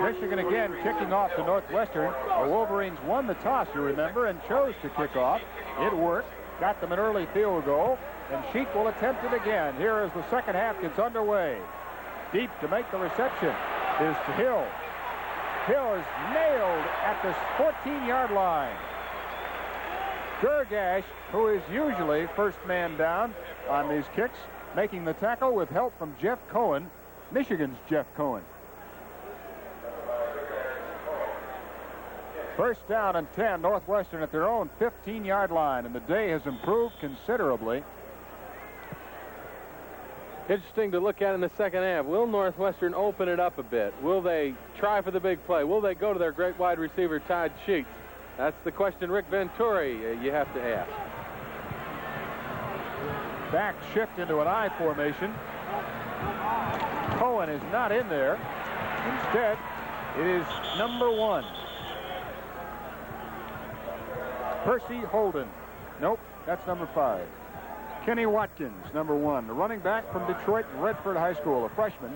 Michigan again kicking off to Northwestern. The Wolverines won the toss, you remember, and chose to kick off. It worked. Got them an early field goal, and Sheik will attempt it again. Here as the second half gets underway. Deep to make the reception is to Hill. Hill is nailed at the 14-yard line. Gergash, who is usually first man down on these kicks, making the tackle with help from Jeff Cohen, Michigan's Jeff Cohen. First down and 10, Northwestern at their own 15-yard line, and the day has improved considerably. Interesting to look at in the second half. Will Northwestern open it up a bit? Will they try for the big play? Will they go to their great wide receiver, Todd Sheets? That's the question Rick Venturi you have to ask. Back shift into an I formation. Cohen is not in there. Instead, it is number 1. Percy Holden. Nope, that's number 5. Kenny Watkins, number 1. The running back from Detroit Redford High School, a freshman.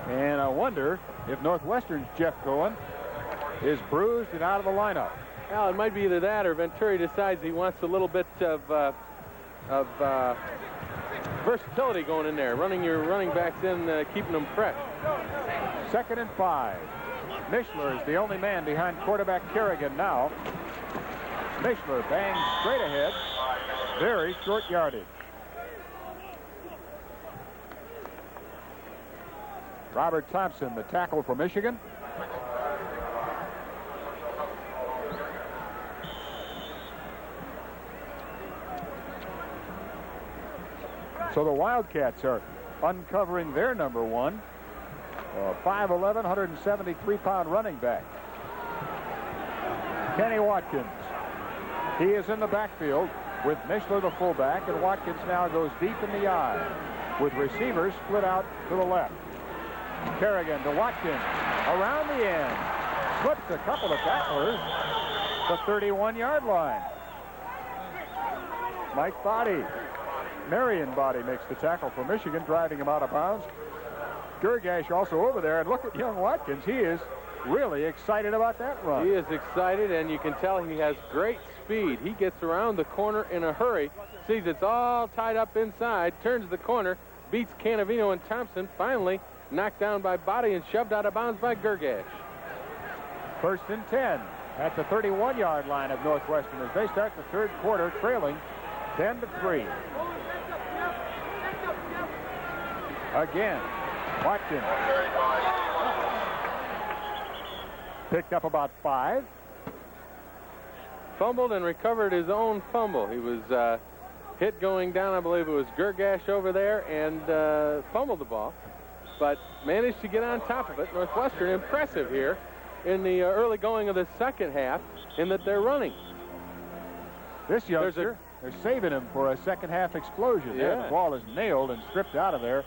And I wonder if Northwestern's Jeff Cohen is bruised and out of the lineup. Well, it might be either that or Venturi decides he wants a little bit of versatility going in there, running your running backs in, keeping them fresh. 2nd and 5. Mishler is the only man behind quarterback Kerrigan now. Mishler bangs straight ahead. Very short yardage. Robert Thompson, the tackle for Michigan. So the Wildcats are uncovering their number 1. 5'11", 173-pound running back. Kenny Watkins. He is in the backfield with Mishler, the fullback, and Watkins now goes deep in the I, with receivers split out to the left. Kerrigan to Watkins, around the end, slips a couple of tacklers, the 31-yard line. Mike Body, Marion Body makes the tackle for Michigan, driving him out of bounds. Gergash also over there, and look at young Watkins. He is really excited about that run. He is excited, and you can tell he has great speed. He gets around the corner in a hurry, sees it's all tied up inside, turns the corner, beats Canavino and Thompson, finally knocked down by Body and shoved out of bounds by Gergash. 1st and 10 at the 31-yard line of Northwestern as they start the third quarter trailing 10-3. Again, Watkins picked up about 5. Fumbled and recovered his own fumble. He was hit going down. I believe it was Gergash over there, and fumbled the ball, but managed to get on top of it. Northwestern impressive here in the early going of the second half in that they're running. This youngster, they're saving him for a second half explosion. Yeah. The ball is nailed and stripped out of there,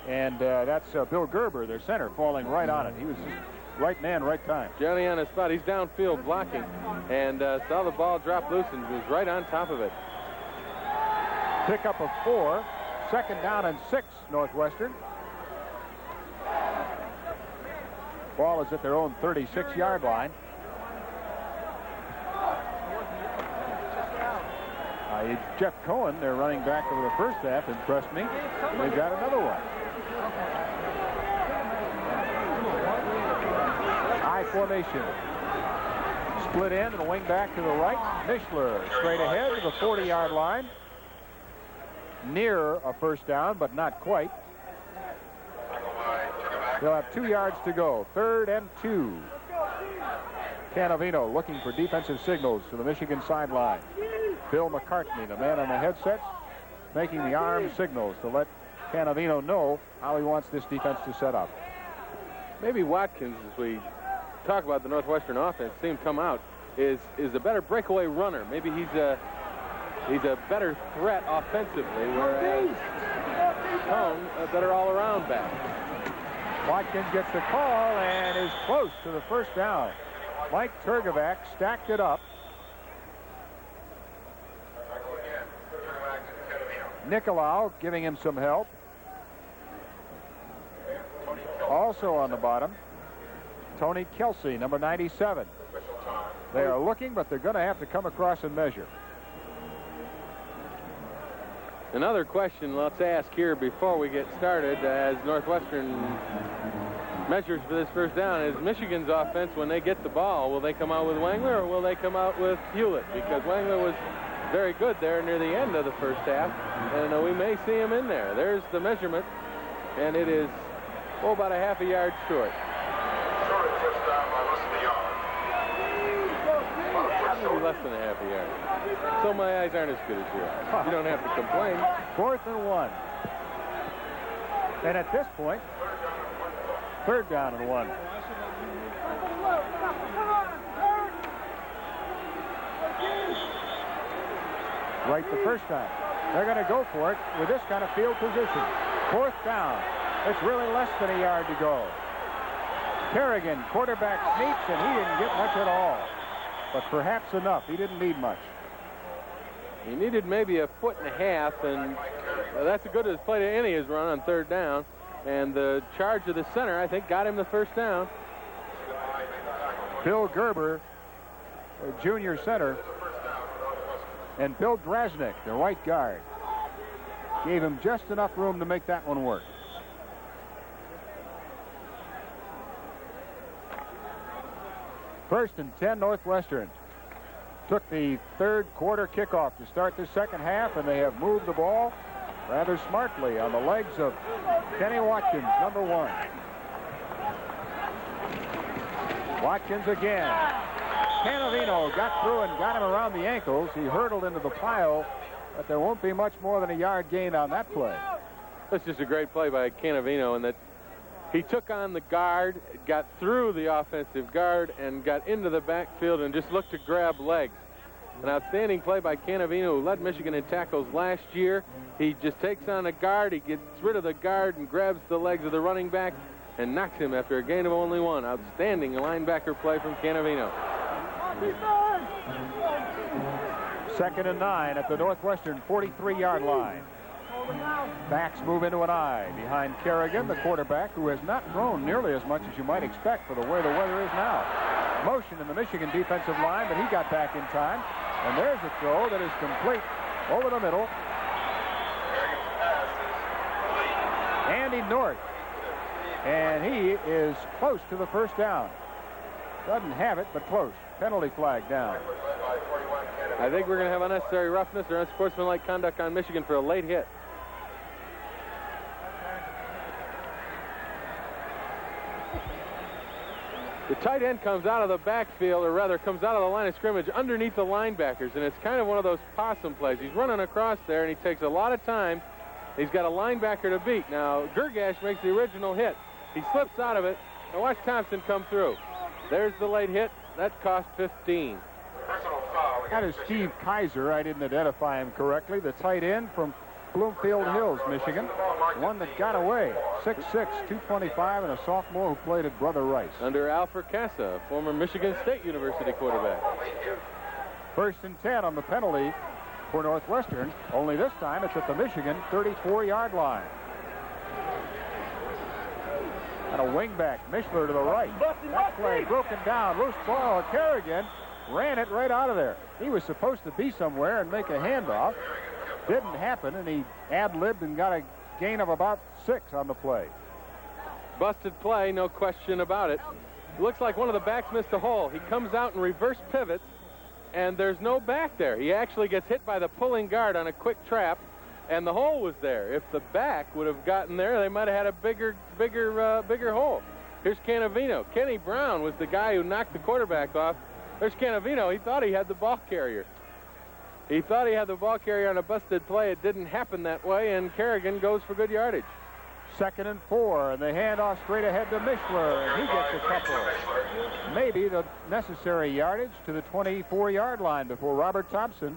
and that's Bill Gerber, their center, falling right on it. He was just right man, right time. Johnny on his spot. He's downfield blocking and saw the ball drop loose and was right on top of it. Pickup of 4, 2nd down and 6, Northwestern. Ball is at their own 36-yard line. Jeff Cohen, their running back over the first half, impressed me. They've got another one. I formation. Split end and wing back to the right. Mishler straight ahead to the 40-yard line. Near a first down, but not quite. They'll have 2 yards to go. 3rd and 2. Canavino looking for defensive signals to the Michigan sideline. Bill McCartney, the man on the headsets, making the arm signals to let Canavino know how he wants this defense to set up. Maybe Watkins, as we talk about the Northwestern offense, see him come out, is a better breakaway runner. Maybe he's a better threat offensively, whereas Cone a better all-around back. Watkins gets the call and is close to the first down. Mike Turgovac stacked it up. Nicolau giving him some help. Also on the bottom, Tony Kelsey, number 97. They are looking, but they're going to have to come across and measure. Another question let's ask here before we get started as Northwestern measures for this first down is Michigan's offense, when they get the ball, will they come out with Wangler or will they come out with Hewlett? Because Wangler was very good there near the end of the first half, and we may see him in there. There's the measurement, and it is about a half a yard short. First down by less than a yard. Maybe less than a half a yard. So my eyes aren't as good as yours. You don't have to complain. 4th and 1. And at this point, 3rd down and 1. Right the first time. They're going to go for it with this kind of field position. 4th down. It's really less than a yard to go. Kerrigan, quarterback sneaks, and he didn't get much at all. But perhaps enough. He didn't need much. He needed maybe a foot and a half, and that's as good as play to any is run on 3rd down. And the charge of the center, I think, got him the first down. Bill Gerber, junior center, and Bill Drasnick, the right guard, gave him just enough room to make that one work. First and 10, Northwestern. Took the third quarter kickoff to start the second half, and they have moved the ball rather smartly on the legs of Kenny Watkins, number 1. Watkins again. Canavino got through and got him around the ankles. He hurtled into the pile, but there won't be much more than a yard gain on that play. That's just a great play by Canavino, and that he took on the guard, got through the offensive guard, and got into the backfield and just looked to grab legs. An outstanding play by Canavino, who led Michigan in tackles last year. He just takes on a guard. He gets rid of the guard and grabs the legs of the running back and knocks him after a gain of only one. Outstanding linebacker play from Canavino. 2nd and 9 at the Northwestern 43-yard line. Backs move into an I behind Kerrigan, the quarterback, who has not thrown nearly as much as you might expect for the way the weather is now. Motion in the Michigan defensive line, but he got back in time. And there's a throw that is complete over the middle. Andy North. And he is close to the first down. Doesn't have it, but close. Penalty flag down. I think we're going to have unnecessary roughness or unsportsmanlike conduct on Michigan for a late hit. The tight end comes out of the backfield, or rather comes out of the line of scrimmage underneath the linebackers, and it's kind of one of those possum plays. He's running across there, and he takes a lot of time. He's got a linebacker to beat. Now, Gergash makes the original hit. He slips out of it, and watch Thompson come through. There's the late hit. That cost 15. That is Steve Kaiser. I didn't identify him correctly. The tight end from Bloomfield Hills, Michigan. One that got away. 6'6", 225, and a sophomore who played at Brother Rice. Under Al Fracassa, former Michigan State University quarterback. 1st and 10 on the penalty for Northwestern. Only this time it's at the Michigan 34-yard line. And a wingback, Mishler to the right. That play broken down. Loose ball. Kerrigan ran it right out of there. He was supposed to be somewhere and make a handoff. Didn't happen, and he ad-libbed and got a gain of about 6 on the play. Busted play, no question about it. Looks like one of the backs missed a hole. He comes out and reverse pivots, and there's no back there. He actually gets hit by the pulling guard on a quick trap, and the hole was there. If the back would have gotten there, they might have had a bigger hole. Here's Canavino. Kenny Brown was the guy who knocked the quarterback off. There's Canavino. He thought he had the ball carrier. He thought he had the ball carrier on a busted play. It didn't happen that way, and Kerrigan goes for good yardage. 2nd and 4, and they hand off straight ahead to Mishler, and he gets a couple. Maybe the necessary yardage to the 24-yard line before Robert Thompson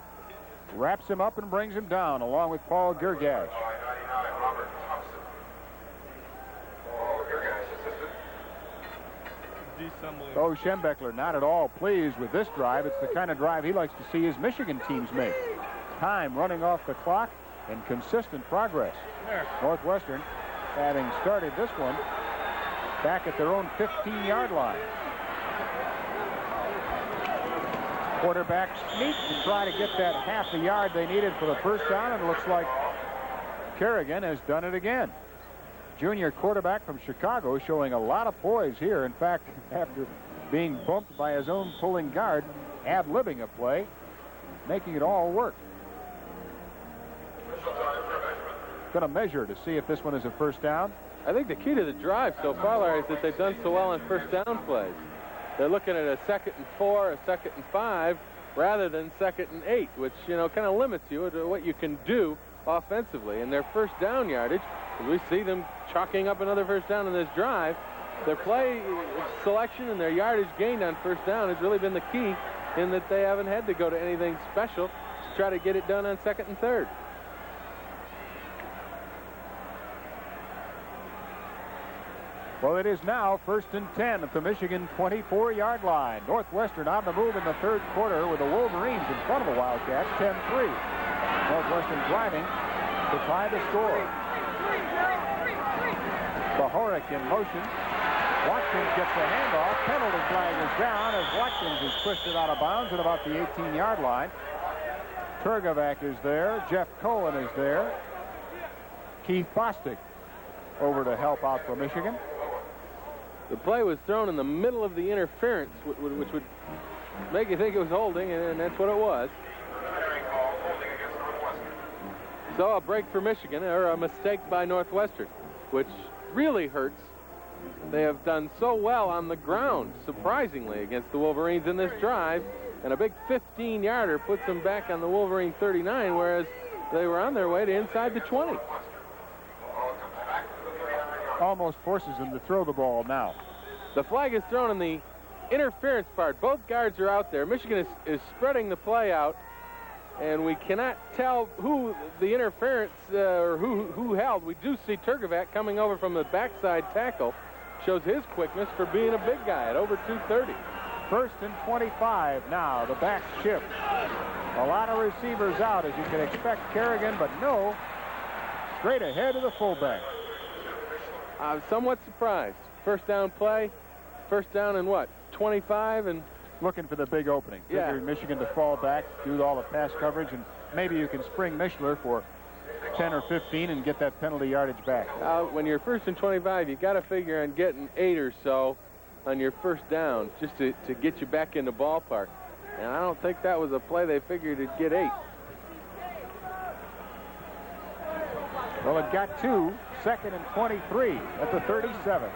wraps him up and brings him down, along with Paul Gergash. Oh, Schembechler not at all pleased with this drive. It's the kind of drive he likes to see his Michigan teams make. Time running off the clock and consistent progress. Northwestern, having started this one, back at their own 15-yard line. Quarterback sneak to try to get that half a yard they needed for the first down, and it looks like Kerrigan has done it again. Junior quarterback from Chicago showing a lot of poise here. In fact, after being bumped by his own pulling guard, ad-libbing a play, making it all work. Going to measure to see if this one is a first down. I think the key to the drive so far, Larry, is that they've done so well on first down plays. They're looking at a 2nd and 4, a 2nd and 5, rather than 2nd and 8, which, you know, kind of limits you to what you can do offensively. And their first down yardage, we see them chalking up another first down in this drive. Their play selection and their yardage gained on first down has really been the key, in that they haven't had to go to anything special to try to get it done on 2nd and 3rd. Well, it is now 1st and 10 at the Michigan 24-yard line. Northwestern on the move in the 3rd quarter with the Wolverines in front of the Wildcats, 10-3. Northwestern driving to tie the score. Bahoric in motion. Watkins gets the handoff. Penalty flag is down as Watkins is twisted out of bounds at about the 18-yard line. Turgovac is there. Jeff Cohen is there. Keith Bostic over to help out for Michigan. The play was thrown in the middle of the interference, which would make you think it was holding, and that's what it was. So a break for Michigan, or a mistake by Northwestern, which really hurts. They have done so well on the ground, surprisingly, against the Wolverines in this drive, and a big 15-yarder puts them back on the Wolverine 39, whereas they were on their way to inside the 20. Almost forces him to throw the ball now. The flag is thrown in the interference part. Both guards are out there. Michigan is spreading the play out, and we cannot tell who the interference or who held. We do see Turkovac coming over from the backside tackle. Shows his quickness for being a big guy at over 230. 1st and 25 now. The back shift. A lot of receivers out, as you can expect. Kerrigan, but no. Straight ahead of the fullback. I'm somewhat surprised. First down play. First down and what? 25 and... Looking for the big opening. Yeah. Figuring Michigan to fall back, do all the pass coverage, and maybe you can spring Mishler for 10 or 15 and get that penalty yardage back. When you're 1st and 25, you got to figure on getting 8 or so on your first down just to get you back in the ballpark. And I don't think that was a play they figured it'd get 8. Well, it got 2. 2nd and 23 at the 37.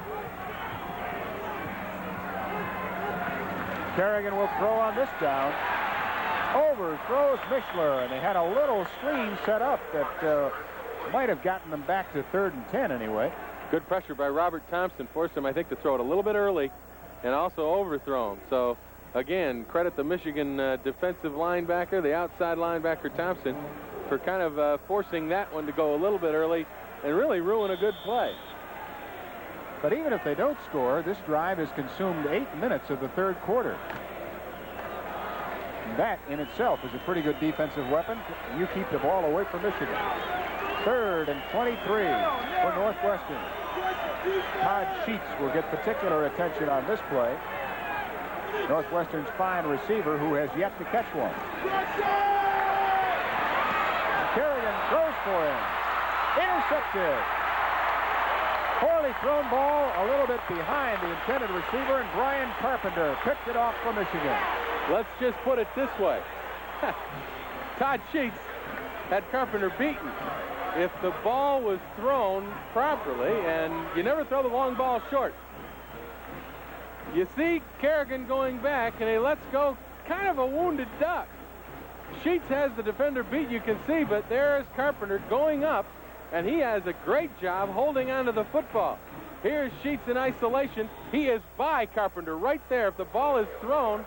Kerrigan will throw on this down. Overthrows Mishler, and they had a little screen set up that might have gotten them back to 3rd and 10 anyway. Good pressure by Robert Thompson forced him, I think, to throw it a little bit early and also overthrow him. So, again, credit the Michigan defensive linebacker, the outside linebacker Thompson, for kind of forcing that one to go a little bit early and really ruin a good play. But even if they don't score, this drive has consumed 8 minutes of the 3rd quarter. And that in itself is a pretty good defensive weapon. You keep the ball away from Michigan. 3rd and 23 for Northwestern. Todd Sheets will get particular attention on this play. Northwestern's fine receiver who has yet to catch one. Kerrigan throws for him. Intercepted. Poorly thrown ball a little bit behind the intended receiver, and Brian Carpenter picked it off for Michigan. Let's just put it this way. Todd Sheets had Carpenter beaten. If the ball was thrown properly, and you never throw the long ball short. You see Kerrigan going back, and he lets go kind of a wounded duck. Sheets has the defender beat, you can see, but there is Carpenter going up, and he has a great job holding onto the football. Here's Sheets in isolation. He is by Carpenter right there. If the ball is thrown,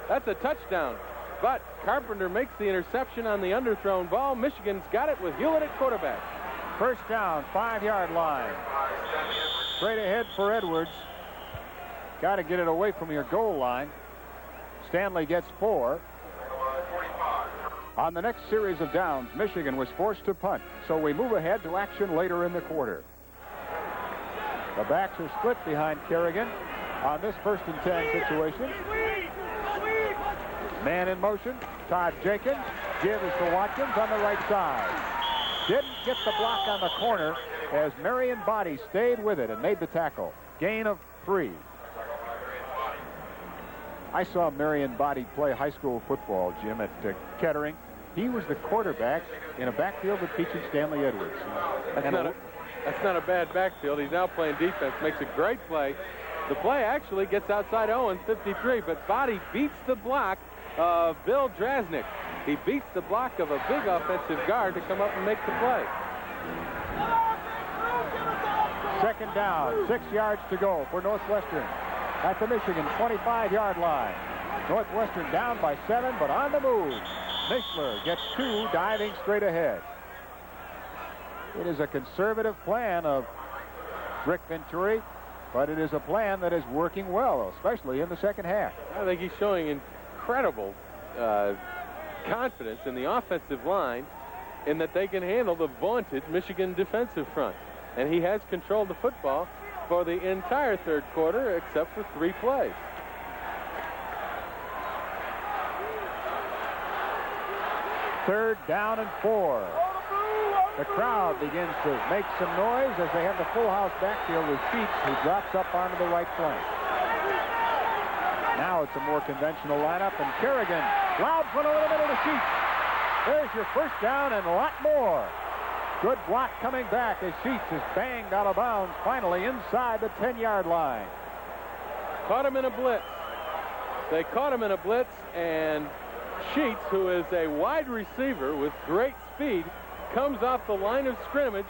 that's a touchdown. But Carpenter makes the interception on the underthrown ball. Michigan's got it with Hewlett at quarterback. First down, 5-yard line. Straight ahead for Edwards. Got to get it away from your goal line. Stanley gets 4. On the next series of downs, Michigan was forced to punt, so we move ahead to action later in the quarter. The backs are split behind Kerrigan on this 1st and 10 situation. Man in motion, Todd Jenkins. Give is to Watkins on the right side. Didn't get the block on the corner as Marion Body stayed with it and made the tackle. Gain of 3. I saw Marion Body play high school football, Jim, at Kettering. He was the quarterback in a backfield with featured Stanley Edwards. That's not a bad backfield. He's now playing defense. Makes a great play. The play actually gets outside Owens, 53, but Body beats the block of Bill Drasnick. He beats the block of a big offensive guard to come up and make the play. 2nd down, 6 yards to go for Northwestern at the Michigan 25-yard line. Northwestern down by 7, but on the move. Mishler gets 2, diving straight ahead. It is a conservative plan of Rick Venturi, but it is a plan that is working well, especially in the second half. I think he's showing incredible confidence in the offensive line in that they can handle the vaunted Michigan defensive front. And he has controlled the football for the entire 3rd quarter except for 3 plays. Third down and 4. The crowd begins to make some noise as they have the full house backfield with Sheets, who drops up onto the right flank. Now it's a more conventional lineup, and Kerrigan loud for a little bit of the Sheets. There's your first down and a lot more. Good block coming back as Sheets is banged out of bounds, finally inside the 10-yard line. Caught him in a blitz. They caught him in a blitz, and Sheets, who is a wide receiver with great speed, comes off the line of scrimmage,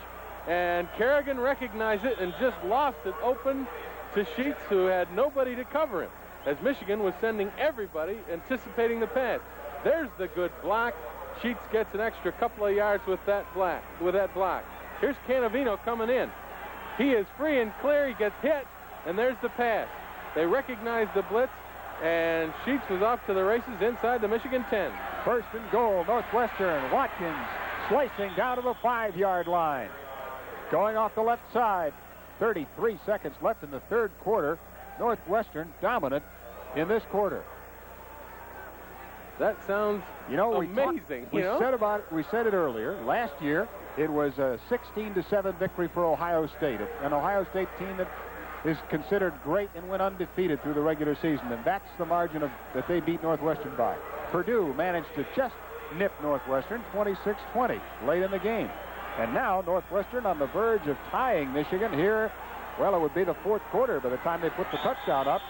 and Kerrigan recognized it and just lost it open to Sheets, who had nobody to cover him. as Michigan was sending everybody anticipating the pass. There's the good block. Sheets gets an extra couple of yards with that block. Here's Canavino coming in. He is free and clear. He gets hit, and there's the pass. They recognize the blitz, and Sheets was off to the races inside the Michigan 10. First and goal, Northwestern. Watkins slicing down to the 5-yard line. Going off the left side. 33 seconds left in the third quarter. Northwestern dominant in this quarter. That sounds amazing. We said it earlier. Last year, it was a 16-7 victory for Ohio State, an Ohio State team that is considered great and went undefeated through the regular season, and that's the margin that they beat Northwestern by. Purdue managed to just nip Northwestern 26-20 late in the game. And now Northwestern on the verge of tying Michigan here. Well, it would be the fourth quarter by the time they put the touchdown up,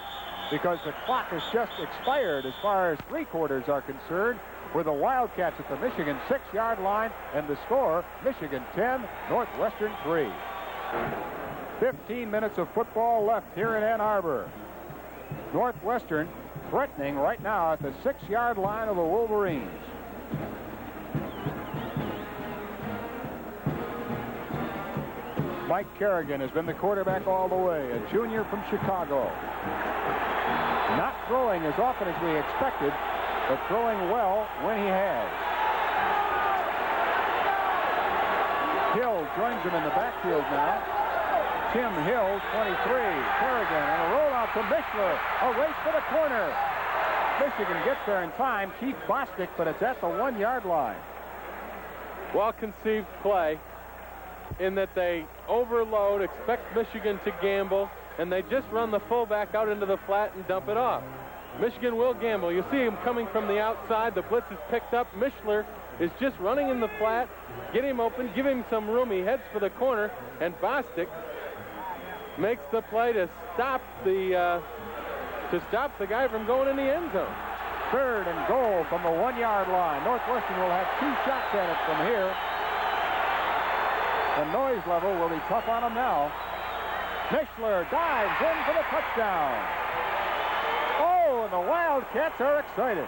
because the clock has just expired as far as three quarters are concerned, with the Wildcats at the Michigan 6-yard line, and the score, Michigan 10, Northwestern 3. 15 minutes of football left here in Ann Arbor. Northwestern threatening right now at the 6-yard line of the Wolverines. Mike Kerrigan has been the quarterback all the way, a junior from Chicago. Not throwing as often as we expected, but throwing well when he has. Hill joins him in the backfield now. Tim Hill, 23. Kerrigan, and a rollout to Mishler. A race for the corner. Michigan gets there in time. Keith Bostic, but it's at the 1-yard line. Well-conceived play in that they overload, expect Michigan to gamble, and they just run the fullback out into the flat and dump it off. Michigan will gamble. You see him coming from the outside. The blitz is picked up. Mishler is just running in the flat. Get him open, give him some room. He heads for the corner, and Bostic makes the play to stop the guy from going in the end zone. Third and goal from the 1-yard line. Northwestern will have 2 shots at it from here. The noise level will be tough on him now. Mishler dives in for the touchdown. Oh, and the Wildcats are excited.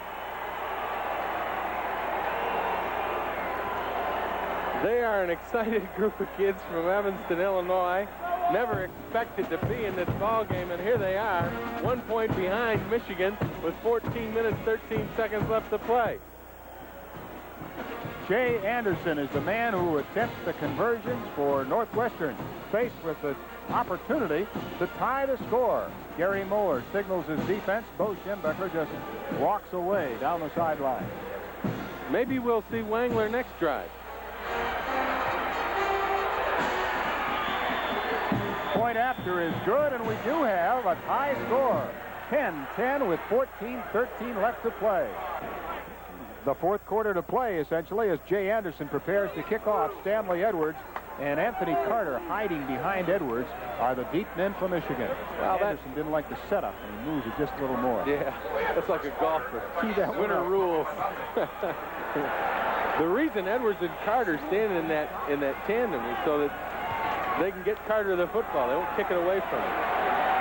They are an excited group of kids from Evanston, Illinois. Never expected to be in this ball game, and here they are, 1 point behind Michigan with 14 minutes, 13 seconds left to play. Jay Anderson is the man who attempts the conversions for Northwestern, faced with the opportunity to tie the score. Gary Moeller signals his defense. Bo Schembecker just walks away down the sideline. Maybe we'll see Wangler next drive. Point after is good, and we do have a tie score. 10-10 with 14-13 left to play. The fourth quarter to play, essentially, as Jay Anderson prepares to kick off. Stanley Edwards and Anthony Carter, hiding behind Edwards, are the deep men from Michigan. Well, Anderson didn't like the setup, and he moves it just a little more. Yeah, that's like a golfer. See that winner rules. The reason Edwards and Carter stand in that tandem is so that they can get Carter the football. They won't kick it away from him.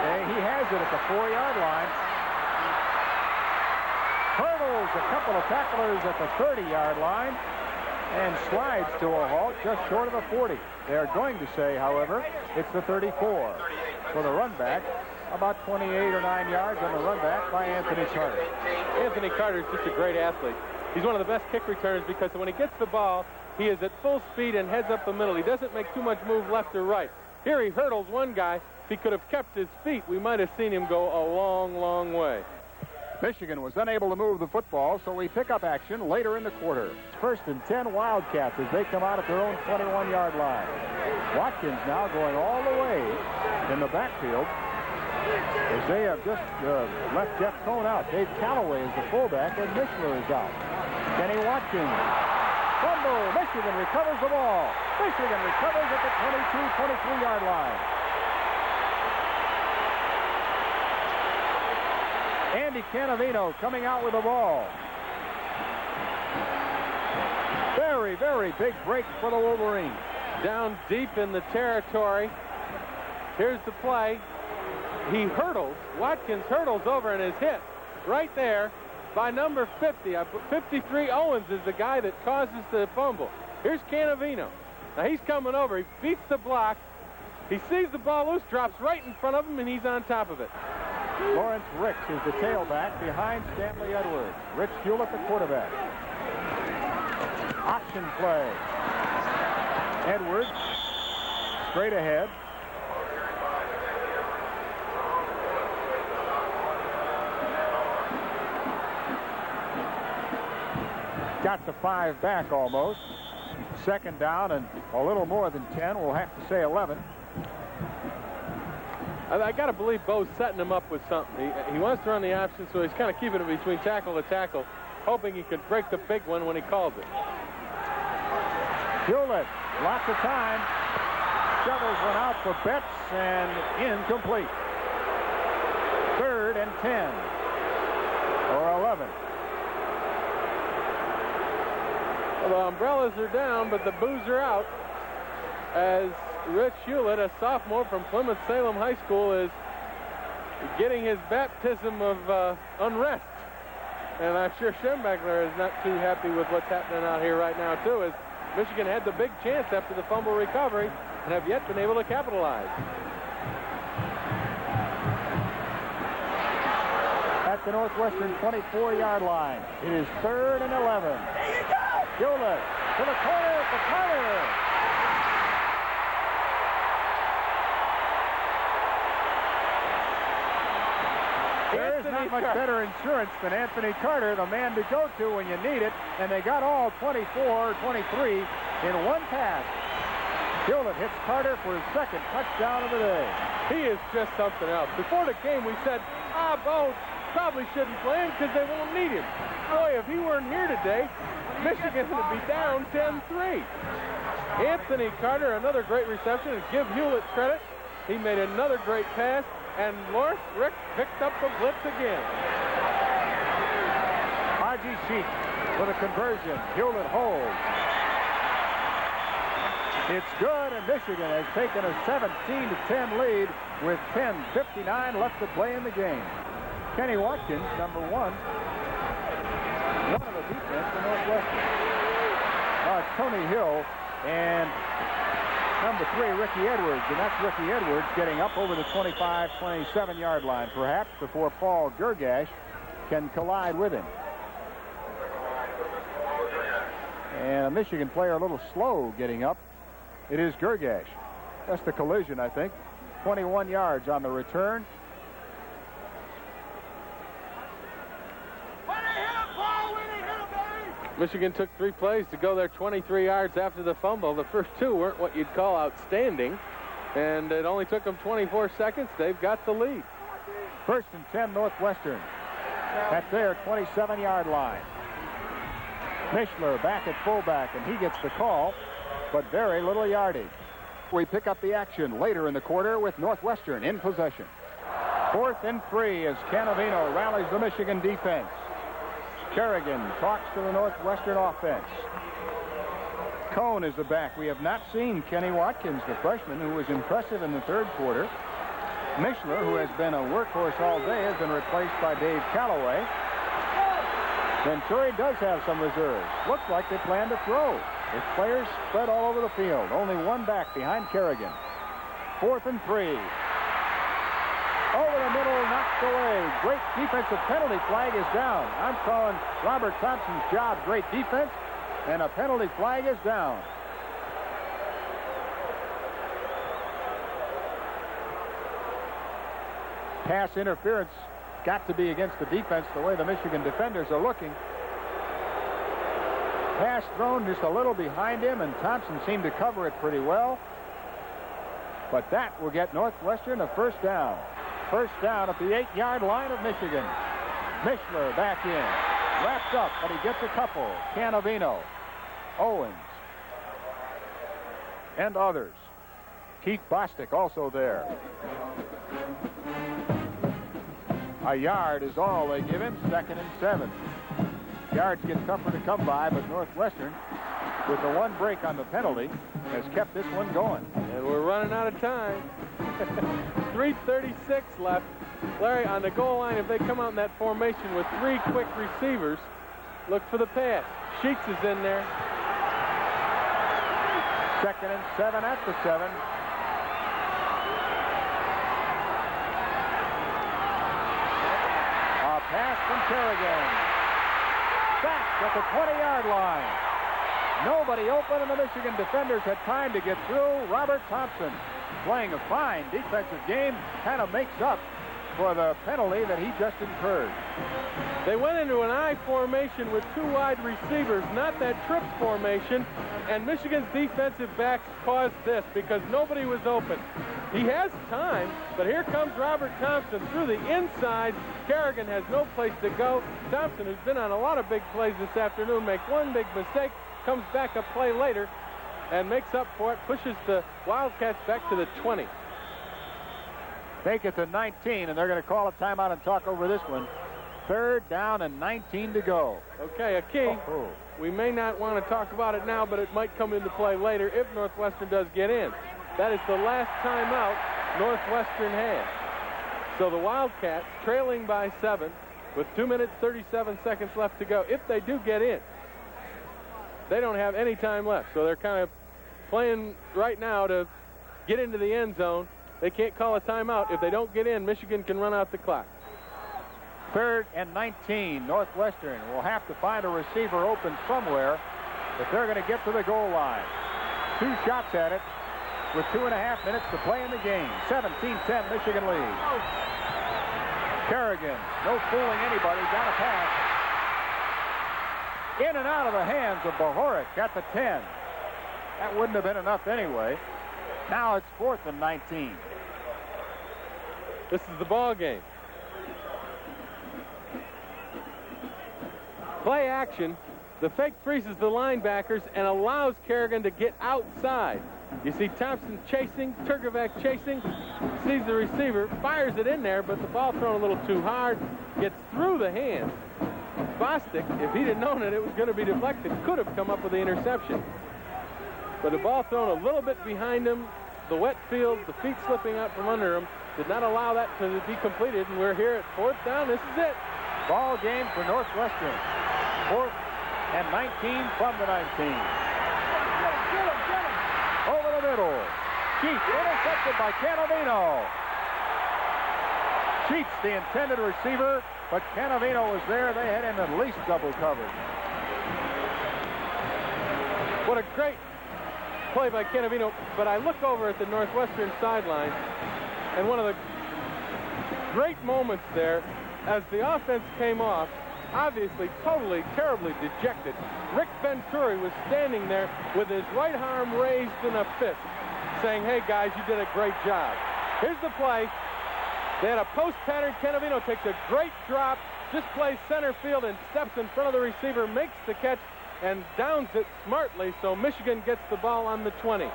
And he has it at the 4-yard line. Hurdles a couple of tacklers at the 30-yard line and slides to a halt just short of the 40. They're going to say, however, it's the 34 for the run back. About 28 or 9 yards on the run back by Anthony Carter. Anthony Carter is just a great athlete. He's one of the best kick returners because when he gets the ball, he is at full speed and heads up the middle. He doesn't make too much move left or right. Here he hurdles one guy. If he could have kept his feet, we might have seen him go a long, long way. Michigan was unable to move the football, so we pick up action later in the quarter. First and 10 Wildcats as they come out at their own 21-yard line. Watkins now going all the way in the backfield as they have just left Jeff Cohn out. Dave Calloway is the fullback, and Mishler is out. Kenny Watkins. Fumble. Michigan recovers the ball. Michigan recovers at the 22-23-yard line. Andy Canavino coming out with the ball. Very, very big break for the Wolverines. Down deep in the territory. Here's the play. he hurdles. Watkins hurdles over and is hit right there by number 50. 53 Owens is the guy that causes the fumble. Here's Canavino. Now he's coming over. He beats the block. He sees the ball loose, drops right in front of him, and he's on top of it. Lawrence Ricks is the tailback behind Stanley Edwards. Rich Hewlett, the quarterback. Option play. Edwards straight ahead. Got the 5 back almost. Second down and a little more than 10. We'll have to say 11. I got to believe Bo's setting him up with something. He wants to run the option, so he's kind of keeping it between tackle to tackle, hoping he could break the big one when he calls it. Hewlett, lots of time. Shovels one out for Betts and incomplete. 3rd and 10 or 11. Well, the umbrellas are down, but the boos are out as Rich Hewlett, a sophomore from Plymouth Salem High School, is getting his baptism of unrest. And I'm sure Schembechler is not too happy with what's happening out here right now, too, as Michigan had the big chance after the fumble recovery and have yet been able to capitalize. At the Northwestern 24-yard line, it is 3rd and 11. Hewlett to the corner for Carter. There's not much better insurance than Anthony Carter, the man to go to when you need it, and they got all 24, 23 in one pass. Hewlett hits Carter for his 2nd touchdown of the day. He is just something else. Before the game, we said, Bo probably shouldn't play him because they won't need him. Boy, if he weren't here today, Michigan would be down 10-3. Anthony Carter, another great reception, and give Hewlett credit. He made another great pass, and Lawrence Rick picked up the blitz again. Haji Sheik for the conversion. Hewlett holds. It's good, and Michigan has taken a 17-10 lead with 10:59 left to play in the game. Kenny Watkins, number 1. One of the defense for Northwestern. Tony Hill and number 3, Ricky Edwards, and that's Ricky Edwards getting up over the 25, 27-yard line, perhaps, before Paul Gergash can collide with him. And a Michigan player a little slow getting up. It is Gergash. That's the collision, I think. 21 yards on the return. Michigan took 3 plays to go there 23 yards after the fumble. The first 2 weren't what you'd call outstanding, and it only took them 24 seconds. They've got the lead. 1st and 10 Northwestern at their 27-yard line. Mishler back at fullback, and he gets the call, but very little yardage. We pick up the action later in the quarter with Northwestern in possession. 4th and 3 as Canavino rallies the Michigan defense. Kerrigan talks to the Northwestern offense. Cone is the back. We have not seen Kenny Watkins, the freshman, who was impressive in the 3rd quarter. Mishler, who has been a workhorse all day, has been replaced by Dave Calloway. Venturi does have some reserves. Looks like they plan to throw. His players spread all over the field. Only one back behind Kerrigan. 4th and 3. Over the middle, knocked away. Great defensive penalty flag is down. I'm calling Robert Thompson's job great defense, and a penalty flag is down. Pass interference got to be against the defense the way the Michigan defenders are looking. Pass thrown just a little behind him, and Thompson seemed to cover it pretty well. But that will get Northwestern a 1st down. 1st down at the 8-yard line of Michigan. Mishler back in. Wrapped up, but he gets a couple. Canavino, Owens, and others. Keith Bostic also there. A yard is all they give him. 2nd and 7. Yards get tougher to come by, but Northwestern, with the one break on the penalty, has kept this one going. And we're running out of time. 3:36 left. Larry, on the goal line, if they come out in that formation with 3 quick receivers, look for the pass. Sheets is in there. 2nd and 7 at the 7. A pass from Kerrigan. Back at the 20-yard line. Nobody open, and the Michigan defenders had time to get through. Robert Thompson, playing a fine defensive game, kind of makes up for the penalty that he just incurred. They went into an I formation with 2 wide receivers, not that trips formation, and Michigan's defensive backs caused this because nobody was open. He has time, but here comes Robert Thompson through the inside. Kerrigan has no place to go. Thompson, who's been on a lot of big plays this afternoon, makes one big mistake, comes back a play later, and makes up for it, pushes the Wildcats back to the 20. Take it to 19, and they're going to call a timeout and talk over this one. 3rd down and 19 to go. Okay, a key. We may not want to talk about it now, but it might come into play later if Northwestern does get in. That is the last timeout Northwestern has. So the Wildcats trailing by 7 with 2 minutes, 37 seconds left to go. If they do get in, they don't have any time left. So they're kind of playing right now to get into the end zone. They can't call a timeout. If they don't get in, Michigan can run out the clock. 3rd and 19. Northwestern will have to find a receiver open somewhere if they're going to get to the goal line. 2 shots at it with 2.5 minutes to play in the game. 17-10 Michigan lead. Kerrigan, no fooling anybody, got a pass. In and out of the hands of Bohoric at the 10. That wouldn't have been enough anyway. Now it's 4th and 19. This is the ball game. Play action. The fake freezes the linebackers and allows Kerrigan to get outside. You see Thompson chasing, Turkovac chasing, sees the receiver, fires it in there, but the ball thrown a little too hard, gets through the hands. Bostic, if he'd have known it was going to be deflected, could have come up with the interception. But the ball thrown a little bit behind him, the wet field, the feet slipping out from under him, did not allow that to be completed, and we're here at 4th down. This is it. Ball game for Northwestern. 4th and 19 from the 19. Over the middle. Sheets intercepted by Canavino. Sheets, the intended receiver, but Canavino was there. They had him at least double covered. What a great play by Canavino. But I look over at the Northwestern sideline, and one of the great moments there, as the offense came off, obviously totally, terribly dejected, Rick Venturi was standing there with his right arm raised in a fist, saying, "Hey, guys, you did a great job." Here's the play. They had a post pattern. Canavino takes a great drop, just plays center field and steps in front of the receiver, makes the catch, and downs it smartly, so Michigan gets the ball on the 20.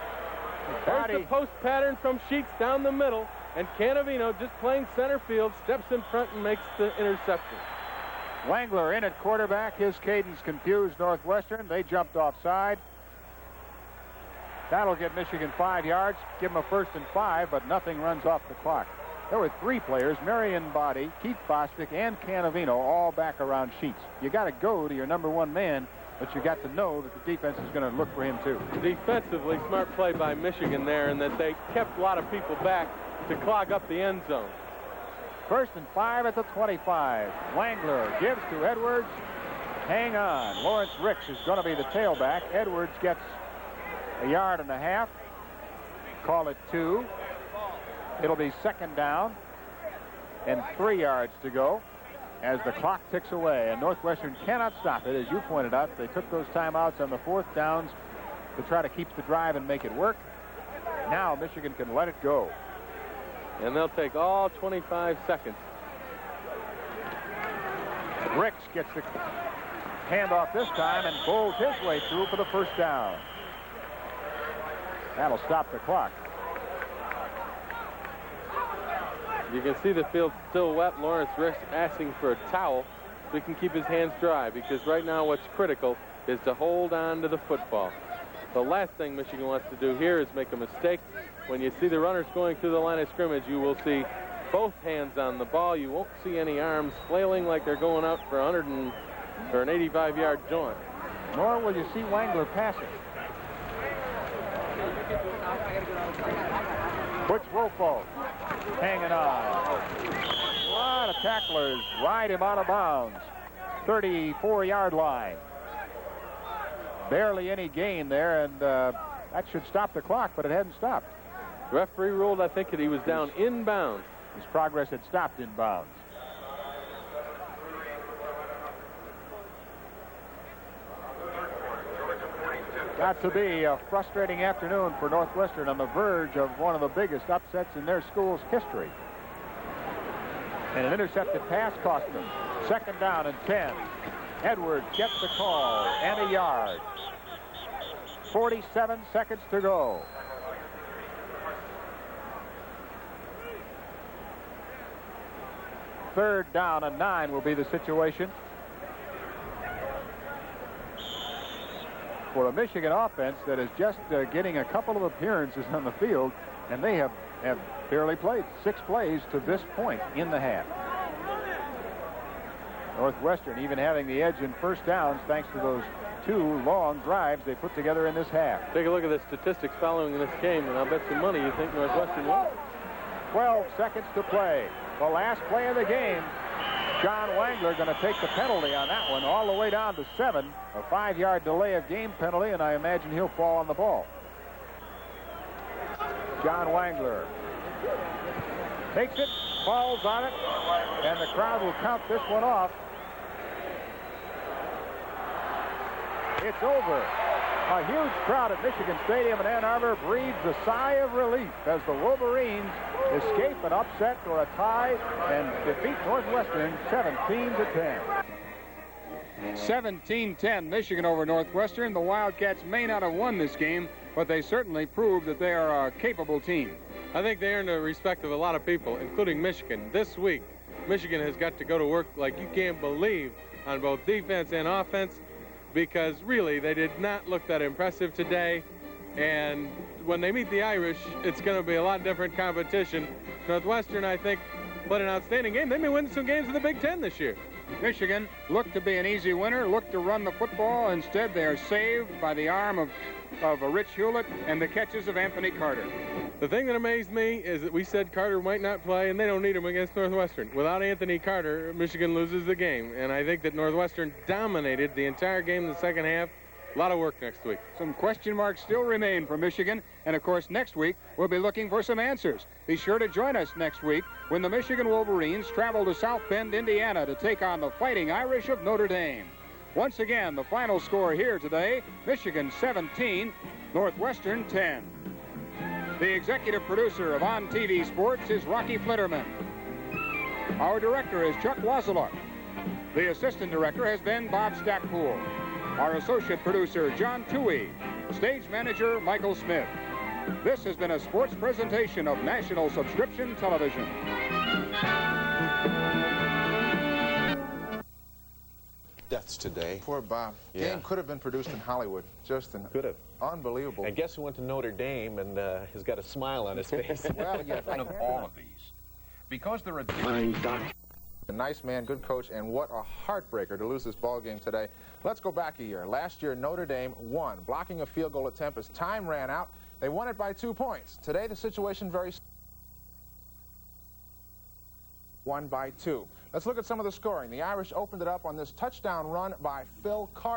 There's the post pattern from Sheets down the middle, and Canavino, just playing center field, steps in front and makes the interception. Wangler in at quarterback. His cadence confused Northwestern. They jumped offside. That'll get Michigan 5 yards, give them a 1st and 5, but nothing runs off the clock. There were 3 players, Marion Body, Keith Bostic, and Canavino, all back around Sheets. You got to go to your number 1 man, but you got to know that the defense is going to look for him too. Defensively, smart play by Michigan there, and that they kept a lot of people back to clog up the end zone. 1st and 5 at the 25. Wangler gives to Edwards. Hang on. Lawrence Ricks is going to be the tailback. Edwards gets a 1.5 yards. Call it 2. It'll be 2nd down and 3 yards to go as the clock ticks away. And Northwestern cannot stop it. As you pointed out, they took those timeouts on the 4th downs to try to keep the drive and make it work. Now Michigan can let it go. And they'll take all 25 seconds. Ricks gets the handoff this time and bowls his way through for the 1st down. That'll stop the clock. You can see the field still wet. Lawrence Ricks asking for a towel so he can keep his hands dry, because right now what's critical is to hold on to the football. The last thing Michigan wants to do here is make a mistake. When you see the runners going through the line of scrimmage, you will see both hands on the ball. You won't see any arms flailing like they're going out for an 85-yard jaunt. Nor will you see Wangler passing. Butch Wolfo hanging on. A lot of tacklers ride him out of bounds. 34-yard line. Barely any gain there, and that should stop the clock, but it hadn't stopped. Referee ruled, I think, that he was down inbounds. His progress had stopped inbounds. Got to be a frustrating afternoon for Northwestern, on the verge of one of the biggest upsets in their school's history. And an intercepted pass cost them. 2nd down and 10. Edwards gets the call and a yard. 47 seconds to go. Third down and 9 will be the situation for a Michigan offense that is just getting a couple of appearances on the field, and they have barely played 6 plays to this point in the half. Northwestern even having the edge in first downs thanks to those 2 long drives they put together in this half. Take a look at the statistics following this game, and I'll bet you money you think Northwestern will. 12 seconds to play. The last play of the game. John Wangler going to take the penalty on that one all the way down to 7. A 5-yard delay of game penalty, and I imagine he'll fall on the ball. John Wangler takes it, falls on it, and the crowd will count this one off. It's over. A huge crowd at Michigan Stadium in Ann Arbor breathes a sigh of relief as the Wolverines escape an upset or a tie and defeat Northwestern 17-10. 17-10, Michigan over Northwestern. The Wildcats may not have won this game, but they certainly proved that they are a capable team. I think they earned the respect of a lot of people, including Michigan. This week, Michigan has got to go to work like you can't believe on both defense and offense, because really they did not look that impressive today. And when they meet the Irish, it's going to be a lot different competition. Northwestern, I think, played an outstanding game. They may win some games in the Big Ten this year. Michigan looked to be an easy winner, looked to run the football. Instead, they are saved by the arm of Rich Hewlett and the catches of Anthony Carter. The thing that amazed me is that we said Carter might not play, and they don't need him against Northwestern. Without Anthony Carter, Michigan loses the game. And I think that Northwestern dominated the entire game in the second half. A lot of work next week. Some question marks still remain for Michigan. And, of course, next week we'll be looking for some answers. Be sure to join us next week when the Michigan Wolverines travel to South Bend, Indiana to take on the Fighting Irish of Notre Dame. Once again, the final score here today, Michigan 17, Northwestern 10. The executive producer of On TV Sports is Rocky Flitterman. Our director is Chuck Wasiluk. The assistant director has been Bob Stackpool. Our associate producer, John Toohey. Stage manager, Michael Smith. This has been a sports presentation of National Subscription Television. Deaths today. Poor Bob. Yeah. Game could have been produced in Hollywood. Just an Could have. unbelievable. And guess who went to Notre Dame and has got a smile on his face? Well, yes, One of all of these. Because they're a nice man, good coach, and what a heartbreaker to lose this ball game today. Let's go back a year. Last year, Notre Dame won, blocking a field goal attempt as time ran out. They won it by 2 points. Today, the situation very won by 2. Let's look at some of the scoring. The Irish opened it up on this touchdown run by Phil Carter.